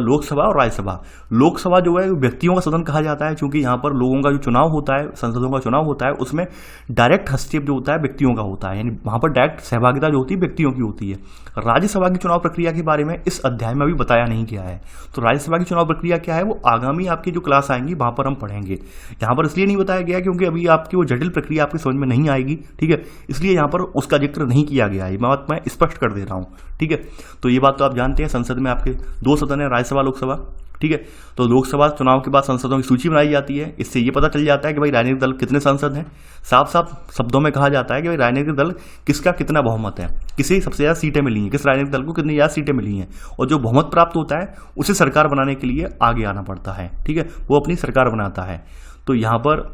लोकसभा और राज्यसभा। लोकसभा जो है व्यक्तियों का सदन कहा जाता है, क्योंकि यहाँ पर लोगों का जो चुनाव होता है, संसदों का चुनाव होता है, उसमें डायरेक्ट हस्तक्षेप जो होता है व्यक्तियों का होता है, यानी वहाँ पर डायरेक्ट सहभागिता जो होती है व्यक्तियों की होती है। राज्यसभा की चुनाव प्रक्रिया के बारे में इस अध्याय में अभी बताया नहीं गया है। तो राज्यसभा की चुनाव प्रक्रिया क्या है वो आगामी आपकी जो क्लास आएंगी वहाँ पर हम पढ़ेंगे। यहाँ पर इसलिए नहीं बताया गया क्योंकि अभी आपकी वो जटिल प्रक्रिया आपकी समझ में नहीं आएगी, ठीक है, इसलिए यहाँ पर उसका जिक्र नहीं किया गया है। बात मैं स्पष्ट कर दे रहा हूँ, ठीक है। तो ये बात तो आप जानते हैं, संसद में आपके 2 सदन है, राज्यसभा लोकसभा, ठीक है। तो लोकसभा चुनाव के बाद संसदों की सूची बनाई जाती है, इससे ये पता चल जाता है कि भाई राजनीतिक दल कितने सांसद हैं। साफ साफ शब्दों में कहा जाता है कि भाई राजनीतिक दल किसका कितना बहुमत है, किसे सबसे ज्यादा सीटें मिली हैं, किस राजनीतिक दल को कितनी ज्यादा सीटें मिली हैं, और जो बहुमत प्राप्त होता है उसे सरकार बनाने के लिए आगे आना पड़ता है, ठीक है, वो अपनी सरकार बनाता है। तो यहाँ पर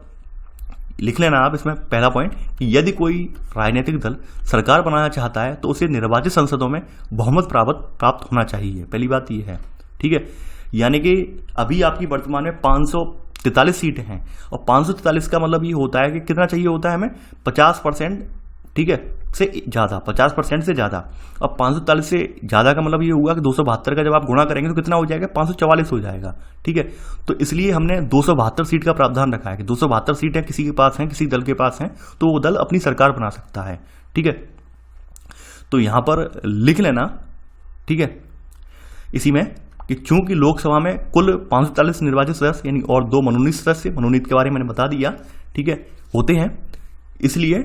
लिख लेना आप इसमें पहला पॉइंट कि यदि कोई राजनीतिक दल सरकार बनाना चाहता है तो उसे निर्वाचित संसदों में बहुमत प्राप्त होना चाहिए। पहली बात ये है, ठीक है। यानी कि अभी आपकी वर्तमान में 543 सीटें हैं, और 543 का मतलब ये होता है कि कितना चाहिए होता है हमें 50%, ठीक है, से ज़्यादा, 50% से ज़्यादा। अब 543 से ज़्यादा का मतलब ये हुआ कि 272 का जब आप गुणा करेंगे तो कितना हो जाएगा, 544 हो जाएगा, ठीक है। तो इसलिए हमने 272 सीट का प्रावधान रखा है कि 272 सीटें किसी के पास हैं, किसी दल के पास हैं, तो वो दल अपनी सरकार बना सकता है, ठीक है। तो यहाँ पर लिख लेना, ठीक है, इसी में कि चूंकि लोकसभा में कुल 543 निर्वाचित सदस्य यानी और 2 मनोनीत सदस्य, मनोनीत के बारे में मैंने बता दिया, ठीक है, होते हैं, इसलिए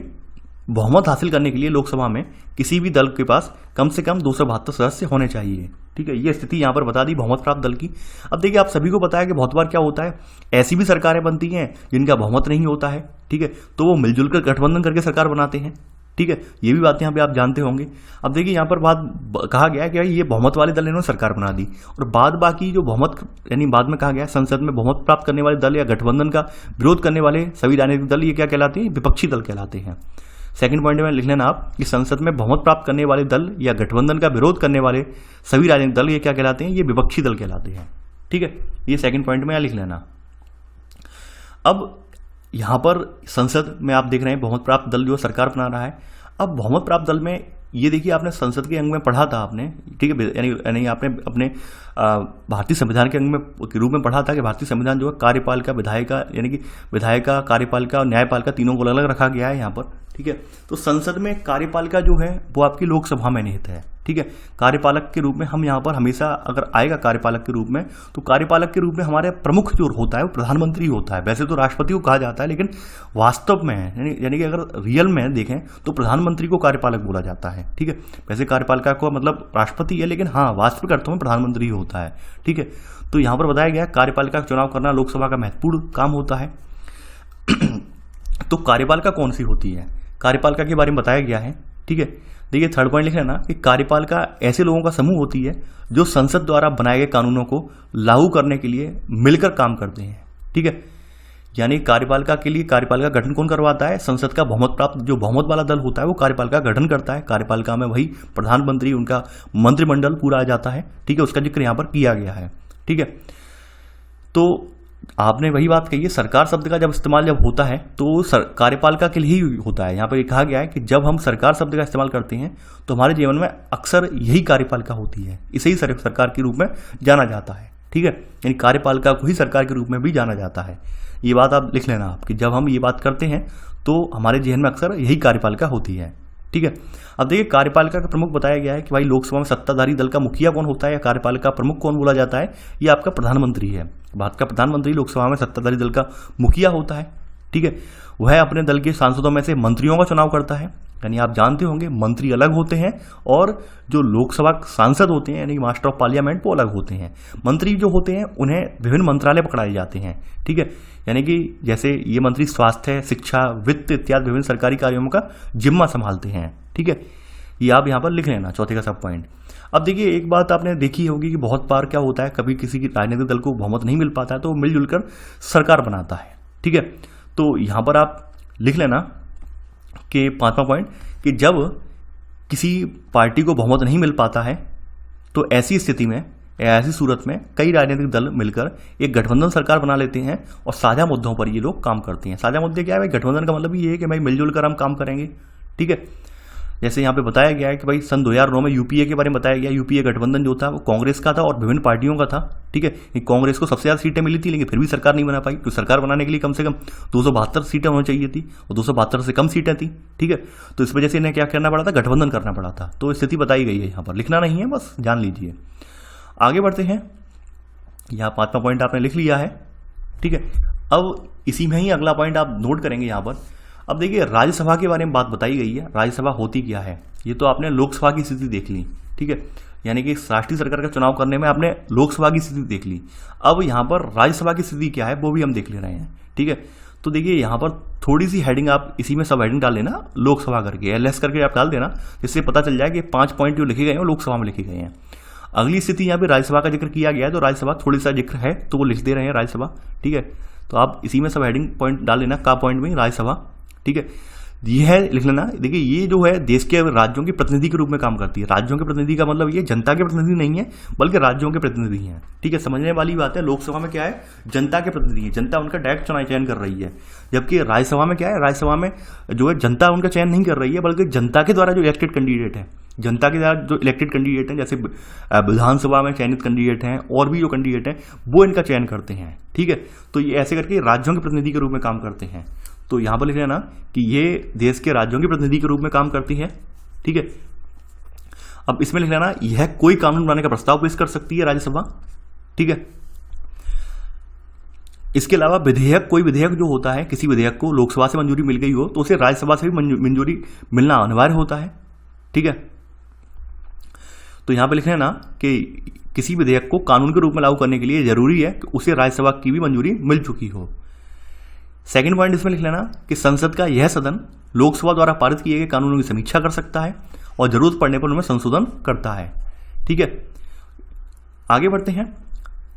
बहुमत हासिल करने के लिए लोकसभा में किसी भी दल के पास कम से कम 272 सदस्य होने चाहिए, ठीक है। ये स्थिति यहाँ पर बता दी बहुमत प्राप्त दल की। अब देखिए आप सभी को पता है कि बहुत बार क्या होता है, ऐसी भी सरकारें बनती हैं जिनका बहुमत नहीं होता है, ठीक है, तो वो मिलजुल कर गठबंधन करके सरकार बनाते हैं, ठीक है। ये भी बात यहाँ पे आप जानते होंगे। अब देखिए यहाँ पर बात कहा गया कि ये बहुमत वाले दल इन्होंने सरकार बना दी, और बाद बाकी जो बहुमत यानी बाद में कहा गया संसद में बहुमत प्राप्त करने वाले दल या गठबंधन का विरोध करने वाले सभी राजनीतिक दल ये क्या कहलाते हैं, विपक्षी दल कहलाते हैं। सेकंड पॉइंट में लिख लेना आप कि संसद में बहुमत प्राप्त करने वाले दल या गठबंधन का विरोध करने वाले सभी राजनीतिक दल ये क्या कहलाते हैं, ये विपक्षी दल कहलाते हैं, ठीक है। ये सेकंड पॉइंट में लिख लेना। अब यहाँ पर संसद में आप देख रहे हैं बहुमत प्राप्त दल जो सरकार बना रहा है। अब बहुमत प्राप्त दल में ये देखिए, आपने संसद के अंग में पढ़ा था आपने, ठीक है, यानी आपने अपने भारतीय संविधान के अंग में के रूप में पढ़ा था कि भारतीय संविधान जो है कार्यपालिका, विधायिका, यानी कि विधायिका, कार्यपालिका और न्यायपालिका तीनों को अलग अलग रखा गया है यहाँ पर, ठीक है। तो संसद में कार्यपालिका जो है वो आपकी लोकसभा में निहित है, ठीक है। कार्यपालक के रूप में हम यहाँ पर हमेशा अगर आएगा कार्यपालक के रूप में, तो कार्यपालक के रूप में हमारे प्रमुख जो होता है वो प्रधानमंत्री होता है। वैसे तो राष्ट्रपति को कहा जाता है, लेकिन वास्तव में यानी कि अगर रियल में देखें तो प्रधानमंत्री को कार्यपालक बोला जाता है, ठीक है। वैसे कार्यपालिका को मतलब राष्ट्रपति है, लेकिन हाँ वास्तविक अर्थों में प्रधानमंत्री होता है, ठीक है। तो यहाँ पर बताया गया कार्यपालिका का चुनाव करना लोकसभा का महत्वपूर्ण काम होता है। तो कार्यपालिका कौन सी होती है, कार्यपालिका के बारे में बताया गया है, ठीक है। देखिए थर्ड पॉइंट लिख लेना कि कार्यपालिका ऐसे लोगों का समूह होती है जो संसद द्वारा बनाए गए कानूनों को लागू करने के लिए मिलकर काम करते हैं, ठीक है। यानी कार्यपालिका के लिए कार्यपालिका गठन कौन करवाता है, संसद का बहुमत प्राप्त जो बहुमत वाला दल होता है वो कार्यपालिका गठन करता है। कार्यपालिका में वही प्रधानमंत्री, उनका मंत्रिमंडल पूरा आ जाता है, ठीक है। उसका जिक्र यहाँ पर किया गया है, ठीक है। तो आपने वही बात कही है, सरकार शब्द का जब इस्तेमाल जब होता है तो कार्यपालिका के लिए ही होता है। यहाँ पर कहा गया है कि जब हम सरकार शब्द का इस्तेमाल करते हैं तो हमारे जीवन में अक्सर यही कार्यपालिका होती है, इसे ही सरकार के रूप में जाना जाता है, ठीक है। यानी कार्यपालिका को ही सरकार के रूप में भी जाना जाता है। ये बात आप लिख लेना आप कि जब हम ये बात करते हैं तो हमारे जीवन में अक्सर यही कार्यपालिका होती है, ठीक है। अब देखिए कार्यपालिका का प्रमुख बताया गया है कि भाई लोकसभा में सत्ताधारी दल का मुखिया कौन होता है या कार्यपालिका प्रमुख कौन बोला जाता है, ये आपका प्रधानमंत्री है। भारत का प्रधानमंत्री लोकसभा में सत्ताधारी दल का मुखिया होता है, ठीक है। वह अपने दल के सांसदों में से मंत्रियों का चुनाव करता है। यानी आप जानते होंगे मंत्री अलग होते हैं और जो लोकसभा सांसद होते हैं यानी मास्टर ऑफ पार्लियामेंट वो अलग होते हैं। मंत्री जो होते हैं उन्हें विभिन्न मंत्रालय पकड़ाए जाते हैं, ठीक है। यानी कि जैसे ये मंत्री स्वास्थ्य, शिक्षा, वित्त इत्यादि विभिन्न सरकारी कार्यों का जिम्मा संभालते हैं, ठीक है। ये आप यहाँ पर लिख लेना चौथे का सब पॉइंट। अब देखिए एक बात आपने देखी होगी कि बहुत बार क्या होता है, कभी किसी की राजनीतिक दल को बहुमत नहीं मिल पाता है तो मिलजुल कर सरकार बनाता है, ठीक है। तो यहाँ पर आप लिख लेना कि पांचवा पॉइंट कि जब किसी पार्टी को बहुमत नहीं मिल पाता है तो ऐसी स्थिति में, ऐसी सूरत में कई राजनीतिक दल मिलकर एक गठबंधन सरकार बना लेते हैं और साझा मुद्दों पर ये लोग काम करते हैं। साझा मुद्दे क्या है भाई, गठबंधन का मतलब ये है कि भाई मिलजुल कर हम काम करेंगे, ठीक है। जैसे यहाँ पे बताया गया है कि भाई सन 2009 में यूपीए के बारे में बताया गया। यूपीए गठबंधन जो था वो कांग्रेस का था और विभिन्न पार्टियों का था, ठीक है। कांग्रेस को सबसे ज़्यादा सीटें मिली थी लेकिन फिर भी सरकार नहीं बना पाई। तो सरकार बनाने के लिए कम से कम 272 सीटें होनी चाहिए थी और 272 से कम सीटें थी, ठीक है। तो इस वजह से इन्हें क्या करना पड़ा था, गठबंधन करना पड़ा था। तो स्थिति बताई गई है, यहाँ पर लिखना नहीं है, बस जान लीजिए। आगे बढ़ते हैं, यहाँ पांचवा पॉइंट आपने लिख लिया है, ठीक है। अब इसी में ही अगला पॉइंट आप नोट करेंगे यहाँ पर। अब देखिए राज्यसभा के बारे में बात बताई गई है। राज्यसभा होती क्या है, ये तो आपने लोकसभा की स्थिति देख ली, ठीक है। यानी कि राष्ट्रीय सरकार का चुनाव करने में आपने लोकसभा की स्थिति देख ली। अब यहाँ पर राज्यसभा की स्थिति क्या है वो भी हम देख ले रहे हैं, ठीक है। तो देखिए यहाँ पर थोड़ी सी हेडिंग आप इसी में सब हेडिंग डाल लेना, लोकसभा करके LS करके आप डाल देना, जिससे पता चल जाए कि 5 पॉइंट जो लिखे गए हैं वो लोकसभा में लिखे गए हैं। अगली स्थिति यहाँ पे राज्यसभा का जिक्र किया गया है तो राज्यसभा थोड़ी सा जिक्र है तो वो लिख दे रहे हैं राज्यसभा, ठीक है। तो आप इसी में सब हेडिंग पॉइंट डाल लेना, का पॉइंट में राज्यसभा, ठीक है। ये है लिख लेना। देखिए ये जो है देश के राज्यों के प्रतिनिधि के रूप में काम करती है। राज्यों के प्रतिनिधि का मतलब ये जनता के प्रतिनिधि नहीं है बल्कि राज्यों के प्रतिनिधि हैं, ठीक है। समझने वाली बात है, लोकसभा में क्या है, जनता के प्रतिनिधि है, जनता उनका डायरेक्ट चयन कर रही है। जबकि राज्यसभा में क्या है, राज्यसभा में जो है जनता उनका चयन नहीं कर रही है बल्कि जनता के द्वारा जो इलेक्टेड कैंडिडेट है, जनता के द्वारा जो इलेक्टेड कैंडिडेट हैं, जैसे विधानसभा में चयनित कैंडिडेट हैं और भी जो कैंडिडेट हैं वो इनका चयन करते हैं, ठीक है। तो ये ऐसे करके राज्यों के प्रतिनिधि के रूप में काम करते हैं। तो यहां पर लिख लेना कि ये देश के राज्यों के प्रतिनिधि के रूप में काम करती है, ठीक है। अब इसमें लिख लेना यह कोई कानून बनाने का प्रस्ताव पेश कर सकती है राज्यसभा, ठीक है। इसके अलावा विधेयक, कोई विधेयक जो होता है, किसी विधेयक को लोकसभा से मंजूरी मिल गई हो तो उसे राज्यसभा से भी मंजूरी मिलना अनिवार्य होता है, ठीक है। तो यहां पर लिख लेना कि किसी विधेयक को कानून के रूप में लागू करने के लिए जरूरी है कि उसे राज्यसभा की भी मंजूरी मिल चुकी हो। सेकंड पॉइंट इसमें लिख लेना कि संसद का यह सदन लोकसभा द्वारा पारित किए गए कानूनों की समीक्षा कर सकता है और जरूरत पड़ने पर उनमें संशोधन करता है, ठीक है। आगे बढ़ते हैं।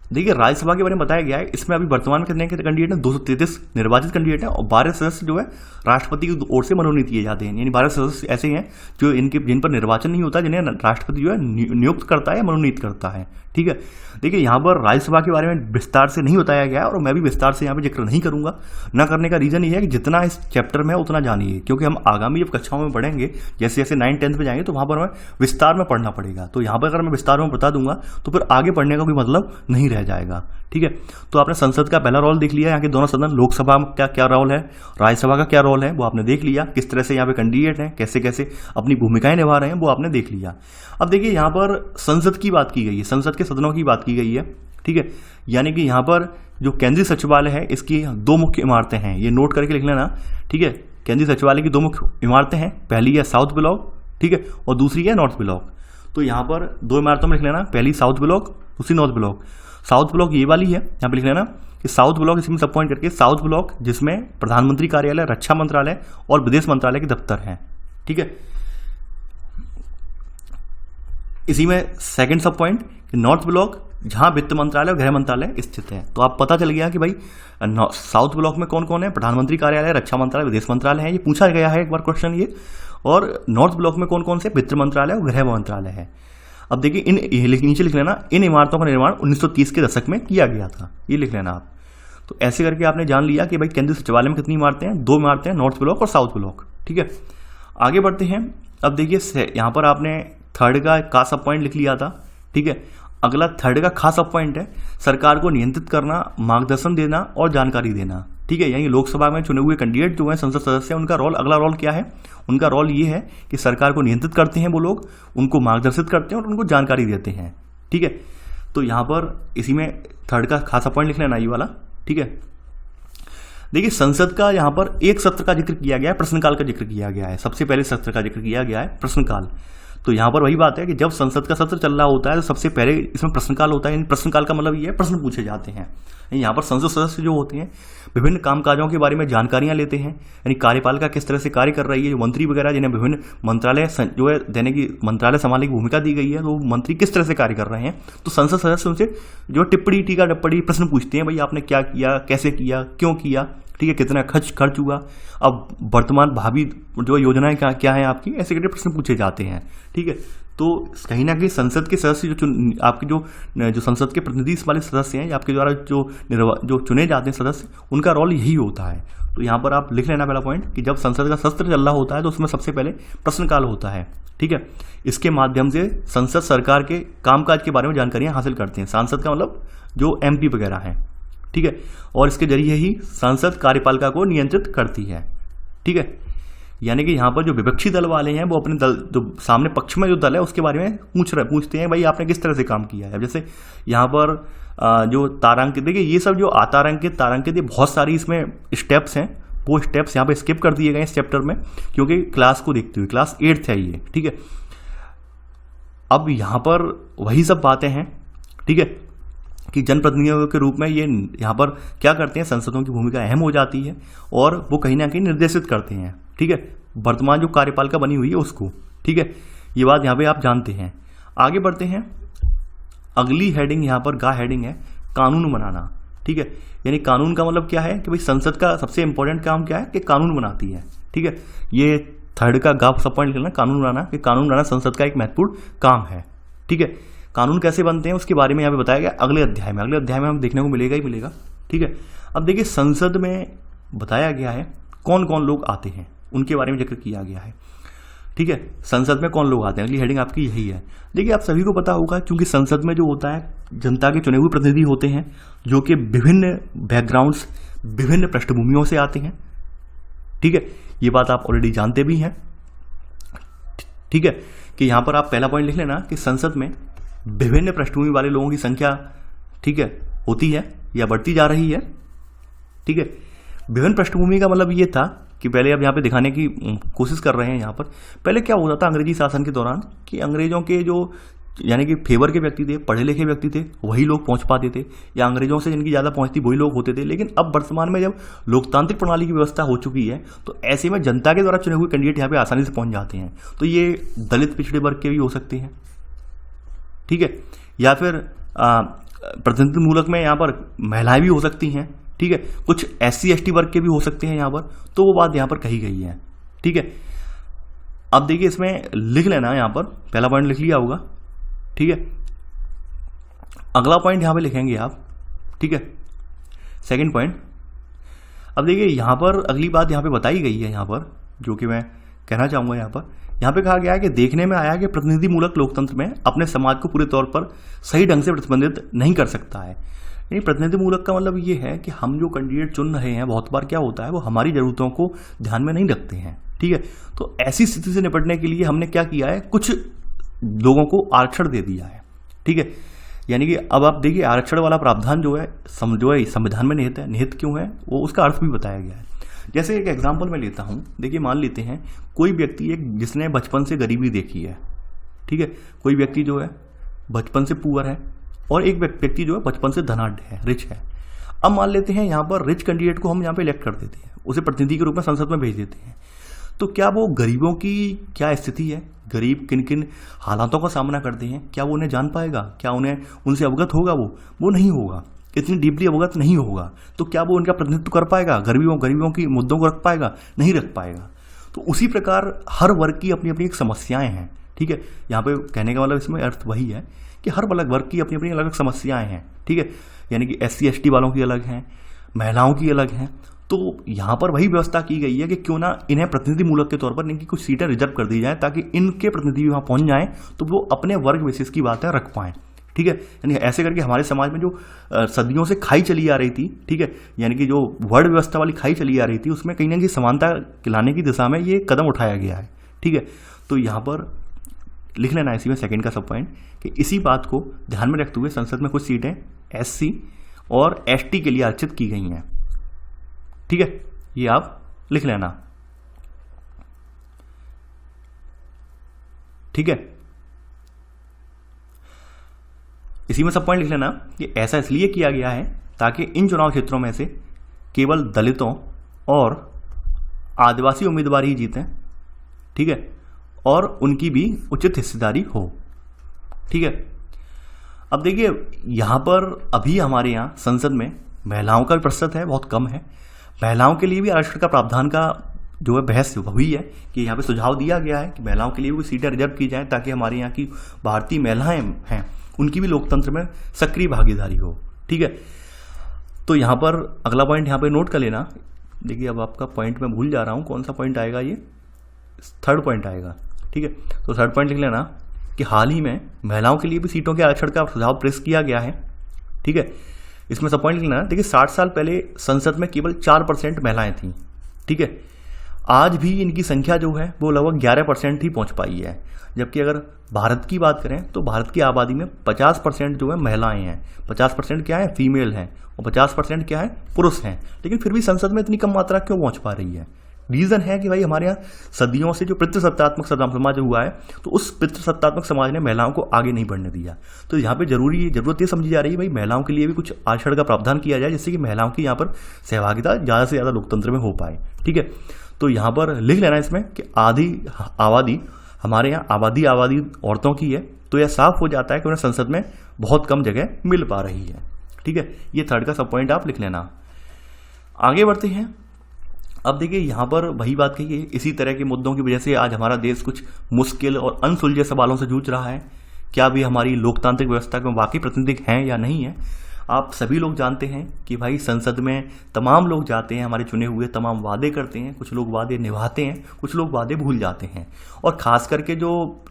देखिए राज्यसभा के बारे में बताया गया है, इसमें अभी वर्तमान में कितने कैंडिडेट हैं, 233 निर्वाचित कैंडिडेट हैं, और 12 सदस्य जो है राष्ट्रपति की ओर से मनोनीत किए जाते हैं। यानी 12 सदस्य ऐसे हैं जो जिन पर निर्वाचन नहीं होता, जिन्हें राष्ट्रपति जो है नियुक्त करता है या मनोनीत करता है। ठीक है, देखिए यहाँ पर राज्यसभा के बारे में विस्तार से नहीं बताया गया है, और मैं भी विस्तार से यहाँ पे जिक्र नहीं करूंगा। न करने का रीजन ये है कि जितना इस चैप्टर में है उतना जानिए, क्योंकि हम आगामी जब कक्षाओं में पढ़ेंगे, जैसे जैसे 9th 10th में जाएंगे, तो वहां पर हमें विस्तार में पढ़ना पड़ेगा। तो यहाँ पर अगर मैं विस्तार में बता दूंगा तो फिर आगे पढ़ने का कोई मतलब नहीं रह जाएगा। ठीक है, तो आपने संसद का पहला रोल देख लिया, यहाँ के दोनों सदन, लोकसभा में क्या क्या रोल है, राज्यसभा का क्या रोल है, वो आपने देख लिया। किस तरह से यहाँ पे कैंडिडेट हैं, कैसे कैसे अपनी भूमिकाएं निभा रहे हैं, वो आपने देख लिया। अब देखिए यहाँ पर संसद की बात की गई है, संसद के सदनों की बात की गई है। ठीक है, यानी कि यहाँ पर जो केंद्रीय सचिवालय है, इसकी 2 मुख्य इमारतें हैं, ये नोट करके लिख लेना। ठीक है, केंद्रीय सचिवालय की 2 मुख्य इमारतें हैं, पहली है साउथ ब्लॉक, ठीक है, और दूसरी है नॉर्थ ब्लॉक। तो यहाँ पर 2 इमारतों में लिख लेना, पहली साउथ ब्लॉक, दूसरी नॉर्थ ब्लॉक। साउथ ब्लॉक ये वाली है, यहाँ पे लिख लेना कि साउथ ब्लॉक, इसमें सब पॉइंट करके साउथ ब्लॉक, जिसमें प्रधानमंत्री कार्यालय, रक्षा मंत्रालय और विदेश मंत्रालय के दफ्तर हैं। ठीक है, इसी में सेकंड सब पॉइंट कि नॉर्थ ब्लॉक, जहां वित्त मंत्रालय और गृह मंत्रालय स्थित है। तो आप पता चल गया कि भाई साउथ ब्लॉक में कौन कौन है, प्रधानमंत्री कार्यालय, रक्षा मंत्रालय, विदेश मंत्रालय है, ये पूछा गया है एक बार क्वेश्चन ये। और नॉर्थ ब्लॉक में कौन कौन से, वित्त मंत्रालय और गृह मंत्रालय है। अब देखिए नीचे लिख लेना, इन इमारतों का निर्माण 1930 के दशक में किया गया था, ये लिख लेना आप। तो ऐसे करके आपने जान लिया कि भाई केंद्रीय सचिवालय में कितनी इमारतें हैं, 2 इमारतें हैं, नॉर्थ ब्लॉक और साउथ ब्लॉक। ठीक है, आगे बढ़ते हैं। अब देखिए यहाँ पर आपने थर्ड का खास सब पॉइंट लिख लिया था। ठीक है, अगला थर्ड का खास सब पॉइंट है सरकार को नियंत्रित करना, मार्गदर्शन देना और जानकारी देना। ठीक है, यानी लोकसभा में चुने हुए कैंडिडेट जो हैं, संसद सदस्य, उनका रोल, अगला रोल क्या है, उनका रोल ये है कि सरकार को नियंत्रित करते हैं वो लोग, उनको मार्गदर्शित करते हैं और उनको जानकारी देते हैं। ठीक है, तो यहाँ पर इसी में थर्ड का खासा पॉइंट लिख लेना, ये वाला। ठीक है, देखिए संसद का यहाँ पर एक सत्र का जिक्र किया गया है, प्रश्नकाल का जिक्र किया गया है। सबसे पहले सत्र का जिक्र किया गया है प्रश्नकाल। तो यहाँ पर वही बात है कि जब संसद का सत्र चल रहा होता है तो सबसे पहले इसमें प्रश्नकाल होता है। प्रश्नकाल का मतलब ये है प्रश्न पूछे जाते हैं। यहाँ पर संसद सदस्य जो होते हैं विभिन्न कामकाजों के बारे में जानकारियां लेते हैं, यानी कार्यपालिका किस तरह से कार्य कर रही है, जो मंत्री वगैरह जिन्हें विभिन्न मंत्रालय जो है देने की, मंत्रालय संभालने की भूमिका दी गई है, तो मंत्री किस तरह से कार्य कर रहे हैं। तो संसद सदस्य उनसे जो टिप्पणी, टीका टिप्पणी प्रश्न पूछते हैं, भाई आपने क्या किया, कैसे किया, क्यों किया, ठीक है, कितना खर्च हुआ, अब वर्तमान भावी जो योजनाएं क्या है आपकी, ऐसे करके प्रश्न पूछे जाते हैं। ठीक है, तो कहीं ना कहीं संसद के सदस्य आपके जो संसद के प्रतिनिधि वाले सदस्य हैं, आपके द्वारा जो चुने जाते हैं सदस्य, उनका रोल यही होता है। तो यहाँ पर आप लिख लेना पहला पॉइंट कि जब संसद का सत्र चल रहा होता है तो उसमें सबसे पहले प्रश्नकाल होता है। ठीक है, इसके माध्यम से संसद सरकार के कामकाज के बारे में जानकारियां हासिल करते हैं। सांसद का मतलब जो MP वगैरह हैं। ठीक है, और इसके जरिए ही संसद कार्यपालिका को नियंत्रित करती है। ठीक है, यानी कि यहाँ पर जो विपक्षी दल वाले हैं वो अपने दल, जो सामने पक्ष में जो दल है उसके बारे में पूछते हैं, भाई आपने किस तरह से काम किया है। जैसे यहाँ पर जो तारांकित, देखिए ये सब जो तारांकित ये बहुत सारी इसमें स्टेप्स हैं, वो स्टेप्स यहाँ पे स्किप कर दिए गए इस चैप्टर में, क्योंकि क्लास को देखते हुए, क्लास 8th है ये। ठीक है, अब यहाँ पर वही सब बातें हैं। ठीक है, कि जनप्रतिनिधियों के रूप में ये यहाँ पर क्या करते हैं, संसदों की भूमिका अहम हो जाती है और वो कहीं ना कहीं निर्देशित करते हैं। ठीक है, वर्तमान जो कार्यपालिका बनी हुई है उसको। ठीक है, ये बात यहाँ पे आप जानते हैं। आगे बढ़ते हैं, अगली हेडिंग यहाँ पर हेडिंग है कानून बनाना। ठीक है, यानी कानून का मतलब क्या है कि भाई संसद का सबसे इंपॉर्टेंट काम क्या है कि कानून बनाती है। ठीक है, ये थर्ड का सब पॉइंट लिखना, कानून बनाना, कि कानून बनाना संसद का एक महत्वपूर्ण काम है। ठीक है, कानून कैसे बनते हैं उसके बारे में यहाँ पे बताया गया अगले अध्याय में हम देखने को मिलेगा ही मिलेगा। ठीक है, अब देखिए संसद में बताया गया है कौन कौन लोग आते हैं, उनके बारे में जिक्र किया गया है। ठीक है, संसद में कौन लोग आते हैं, अगली हेडिंग आपकी यही है। देखिए आप सभी को पता होगा, क्योंकि संसद में जो होता है जनता के चुने हुए प्रतिनिधि होते हैं, जो कि विभिन्न बैकग्राउंड्स, विभिन्न पृष्ठभूमियों से आते हैं। ठीक है, ये बात आप ऑलरेडी जानते भी हैं। ठीक है, कि यहाँ पर आप पहला पॉइंट लिख लेना कि संसद में विभिन्न पृष्ठभूमि वाले लोगों की संख्या, ठीक है, होती है या बढ़ती जा रही है। ठीक है, विभिन्न पृष्ठभूमि का मतलब ये था कि पहले अब यहाँ पे दिखाने की कोशिश कर रहे हैं। यहाँ पर पहले क्या होता था अंग्रेजी शासन के दौरान कि अंग्रेजों के जो यानी कि फेवर के व्यक्ति थे, पढ़े लिखे व्यक्ति थे, वही लोग पहुंच पाते थे, या अंग्रेजों से जिनकी ज़्यादा पहुंचती वही लोग होते थे। लेकिन अब वर्तमान में जब लोकतांत्रिक प्रणाली की व्यवस्था हो चुकी है तो ऐसे में जनता के द्वारा चुने हुए कैंडिडेट यहाँ पे आसानी से पहुंच जाते हैं। तो ये दलित पिछड़े वर्ग के भी हो सकते हैं। ठीक है, या फिर प्रतिनिधित्वमूलक में यहाँ पर महिलाएं भी हो सकती हैं, ठीक है, कुछ SC ST वर्ग के भी हो सकते हैं यहाँ पर, तो वो बात यहाँ पर कही गई है, ठीक है। अब देखिए इसमें लिख लेना, यहाँ पर पहला पॉइंट लिख लिया होगा, ठीक है। अगला पॉइंट यहाँ पे लिखेंगे आप, ठीक है, सेकंड पॉइंट। अब देखिए यहाँ पर अगली बात यहाँ पे बताई गई है, यहाँ पर जो कि मैं कहना चाहूँगा, यहाँ पे कहा गया है कि देखने में आया कि प्रतिनिधिमूलक लोकतंत्र में अपने समाज को पूरे तौर पर सही ढंग से प्रतिबंधित नहीं कर सकता है। यानी प्रतिनिधिमूलक का मतलब ये है कि हम जो कैंडिडेट चुन रहे हैं बहुत बार क्या होता है, वो हमारी जरूरतों को ध्यान में नहीं रखते हैं, ठीक है। तो ऐसी स्थिति से निपटने के लिए हमने क्या किया है, कुछ लोगों को आरक्षण दे दिया है, ठीक है। यानी कि अब आप देखिए आरक्षण वाला प्रावधान जो है संविधान में निहित है। निहित क्यों है वो उसका अर्थ भी बताया गया है। जैसे एक एग्जाम्पल मैं लेता हूँ, देखिए मान लेते हैं कोई व्यक्ति एक जिसने बचपन से गरीबी देखी है, ठीक है, कोई व्यक्ति जो है बचपन से पुअर है और एक व्यक्ति जो है बचपन से धनाढ्य है, रिच है। अब मान लेते हैं यहाँ पर रिच कैंडिडेट को हम यहाँ पे इलेक्ट कर देते हैं, उसे प्रतिनिधि के रूप में संसद में भेज देते हैं। तो क्या वो गरीबों की क्या स्थिति है, गरीब किन किन हालातों का सामना करते हैं, क्या वो उन्हें जान पाएगा, क्या उन्हें उनसे अवगत होगा, वो नहीं होगा, इतनी डीपली अवगत नहीं होगा। तो क्या वो उनका प्रतिनिधित्व कर पाएगा, गरीबों की मुद्दों को रख पाएगा, नहीं रख पाएगा। तो उसी प्रकार हर वर्ग की अपनी अपनी एक समस्याएं हैं, ठीक है। यहाँ पे कहने का मतलब इसमें अर्थ वही है कि हर वर्ग की अपनी अपनी अलग अलग समस्याएं हैं, ठीक है। यानी कि SC ST वालों की अलग हैं, महिलाओं की अलग हैं। तो यहाँ पर वही व्यवस्था की गई है कि क्यों ना इन्हें प्रतिनिधिमूलक के तौर पर इनकी कुछ सीटें रिजर्व कर दी जाए, ताकि इनके प्रतिनिधि वहाँ पहुँच जाएं तो वो अपने वर्ग बेसिस की बातें रख पाएँ, ठीक है। यानी ऐसे करके हमारे समाज में जो सदियों से खाई चली आ रही थी, ठीक है, यानी कि जो वर्ण व्यवस्था वाली खाई चली आ रही थी, उसमें कहीं ना कहीं समानता लाने की दिशा में ये कदम उठाया गया है, ठीक है। तो यहाँ पर लिख लेना इसी में सेकंड का सब पॉइंट कि इसी बात को ध्यान में रखते हुए संसद में कुछ सीटें SC और ST के लिए आरक्षित की गई हैं, ठीक है। ये आप लिख लेना, ठीक है। इसी में सब पॉइंट लिख लेना कि ऐसा इसलिए किया गया है ताकि इन चुनाव क्षेत्रों में से केवल दलितों और आदिवासी उम्मीदवार ही जीतें, ठीक है, और उनकी भी उचित हिस्सेदारी हो, ठीक है। अब देखिए यहाँ पर अभी हमारे यहाँ संसद में महिलाओं का भी प्रतिशत है बहुत कम है। महिलाओं के लिए भी आरक्षण का प्रावधान का जो है बहस हुई है कि यहाँ पे सुझाव दिया गया है कि महिलाओं के लिए भी सीटें रिजर्व की जाएं, ताकि हमारे यहाँ की भारतीय महिलाएं हैं उनकी भी लोकतंत्र में सक्रिय भागीदारी हो, ठीक है। तो यहाँ पर अगला पॉइंट यहाँ पे नोट कर लेना। देखिए अब आपका पॉइंट मैं भूल जा रहा हूँ, कौन सा पॉइंट आएगा, ये थर्ड पॉइंट आएगा, ठीक है। तो थर्ड पॉइंट लिख लेना कि हाल ही में महिलाओं के लिए भी सीटों के आरक्षण का सुझाव पेश किया गया है, ठीक है। इसमें सब पॉइंट लिखना। देखिए 60 साल पहले संसद में केवल 4% महिलाएं थीं, ठीक है। आज भी इनकी संख्या जो है वो लगभग 11% ही पहुंच पाई है। जबकि अगर भारत की बात करें तो भारत की आबादी में 50% जो है महिलाएं हैं, 50% क्या है फीमेल हैं और 50% क्या है पुरुष हैं। लेकिन फिर भी संसद में इतनी कम मात्रा क्यों पहुंच पा रही है? रीजन है कि भाई हमारे यहाँ सदियों से जो पितृसत्तात्मक समाज हुआ है, तो उस पितृसत्तात्मक समाज ने महिलाओं को आगे नहीं बढ़ने दिया। तो यहाँ पे जरूरत ये समझी जा रही है भाई महिलाओं के लिए भी कुछ आरक्षण का प्रावधान किया जाए, जिससे कि महिलाओं की यहाँ पर सहभागिता ज़्यादा से ज़्यादा लोकतंत्र में हो पाए, ठीक है। तो यहाँ पर लिख लेना इसमें कि आधी आबादी हमारे यहाँ आबादी औरतों की है, तो यह साफ हो जाता है कि उन्हें संसद में बहुत कम जगह मिल पा रही है, ठीक है। ये थर्ड का सब पॉइंट आप लिख लेना। आगे बढ़ते हैं। अब देखिए यहाँ पर वही बात कही है, इसी तरह के मुद्दों की वजह से आज हमारा देश कुछ मुश्किल और अनसुलझे सवालों से जूझ रहा है। क्या भी हमारी लोकतांत्रिक व्यवस्था में वाकई प्रतिनिधि हैं या नहीं है? आप सभी लोग जानते हैं कि भाई संसद में तमाम लोग जाते हैं, हमारे चुने हुए तमाम वादे करते हैं, कुछ लोग वादे निभाते हैं, कुछ लोग वादे भूल जाते हैं। और खास करके जो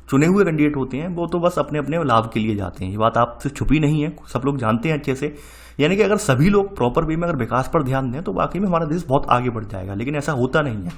चुने हुए कैंडिडेट होते हैं वो तो बस अपने अपने लाभ के लिए जाते हैं। ये बात आपसे छुपी नहीं है, सब लोग जानते हैं अच्छे से। यानी कि अगर सभी लोग प्रॉपर वे में अगर विकास पर ध्यान दें तो वाकई में हमारा देश बहुत आगे बढ़ जाएगा। लेकिन ऐसा होता नहीं है।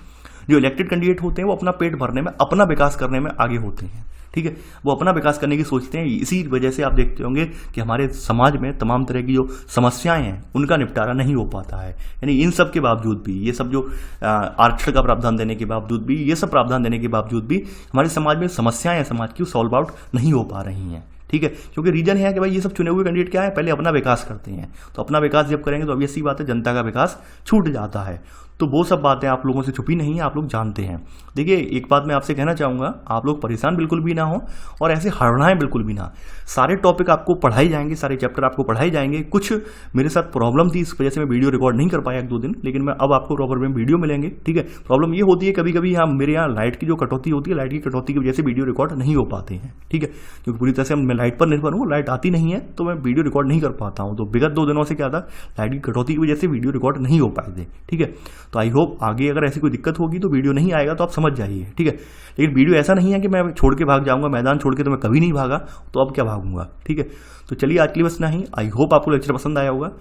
जो इलेक्टेड कैंडिडेट होते हैं वो अपना पेट भरने में, अपना विकास करने में आगे होते हैं, ठीक है। वो अपना विकास करने की सोचते हैं। इसी वजह से आप देखते होंगे कि हमारे समाज में तमाम तरह की जो समस्याएं हैं उनका निपटारा नहीं हो पाता है। यानी इन सब के बावजूद भी, ये सब जो आरक्षण का प्रावधान देने के बावजूद भी, ये सब प्रावधान देने के बावजूद भी हमारे समाज में समस्याएं हैं समाज की, सॉल्व आउट नहीं हो पा रही हैं, ठीक है। क्योंकि रीजन है कि भाई ये सब चुने हुए कैंडिडेट क्या है, पहले अपना विकास करते हैं। तो अपना विकास जब करेंगे तो ऑब्वियस सी बात है जनता का विकास छूट जाता है। तो वो सब बातें आप लोगों से छुपी नहीं है, आप लोग जानते हैं। देखिए एक बात मैं आपसे कहना चाहूँगा, आप लोग परेशान बिल्कुल भी ना हो और ऐसे हड़बड़ाएं बिल्कुल भी ना। सारे टॉपिक आपको पढ़ाई जाएंगे, सारे चैप्टर आपको पढ़ाए जाएंगे। कुछ मेरे साथ प्रॉब्लम थी, इस वजह से मैं वीडियो रिकॉर्ड नहीं कर पाया 1-2 दिन, लेकिन मैं अब आपको प्रॉपर में वीडियो मिलेंगे, ठीक है। प्रॉब्लम ये होती है कभी कभी यहाँ मेरे यहाँ लाइट की जो कटौती होती है, लाइट की कटौती की वजह से वीडियो रिकॉर्ड नहीं हो पाते हैं, ठीक है। क्योंकि पूरी तरह से मैं लाइट पर निर्भर हूँ, लाइट आती नहीं है तो मैं वीडियो रिकॉर्ड नहीं कर पाता हूँ। तो विगत 2 दिनों से क्या था, लाइट की कटौती की वजह से वीडियो रिकॉर्ड नहीं हो पाए थे, ठीक है। तो आई होप आगे अगर ऐसी कोई दिक्कत होगी तो वीडियो नहीं आएगा तो आप समझ जाइए, ठीक है। लेकिन वीडियो ऐसा नहीं है कि मैं छोड़ के भाग जाऊंगा, मैदान छोड़ के तो मैं कभी नहीं भागा, तो अब क्या भागूंगा, ठीक है। तो चलिए आज के लिए बस इतना ही। आई होप आपको लेक्चर पसंद आया होगा,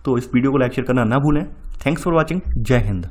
तो इस वीडियो को लाइक शेयर करना ना भूलें। Thanks for watching. जय हिंद।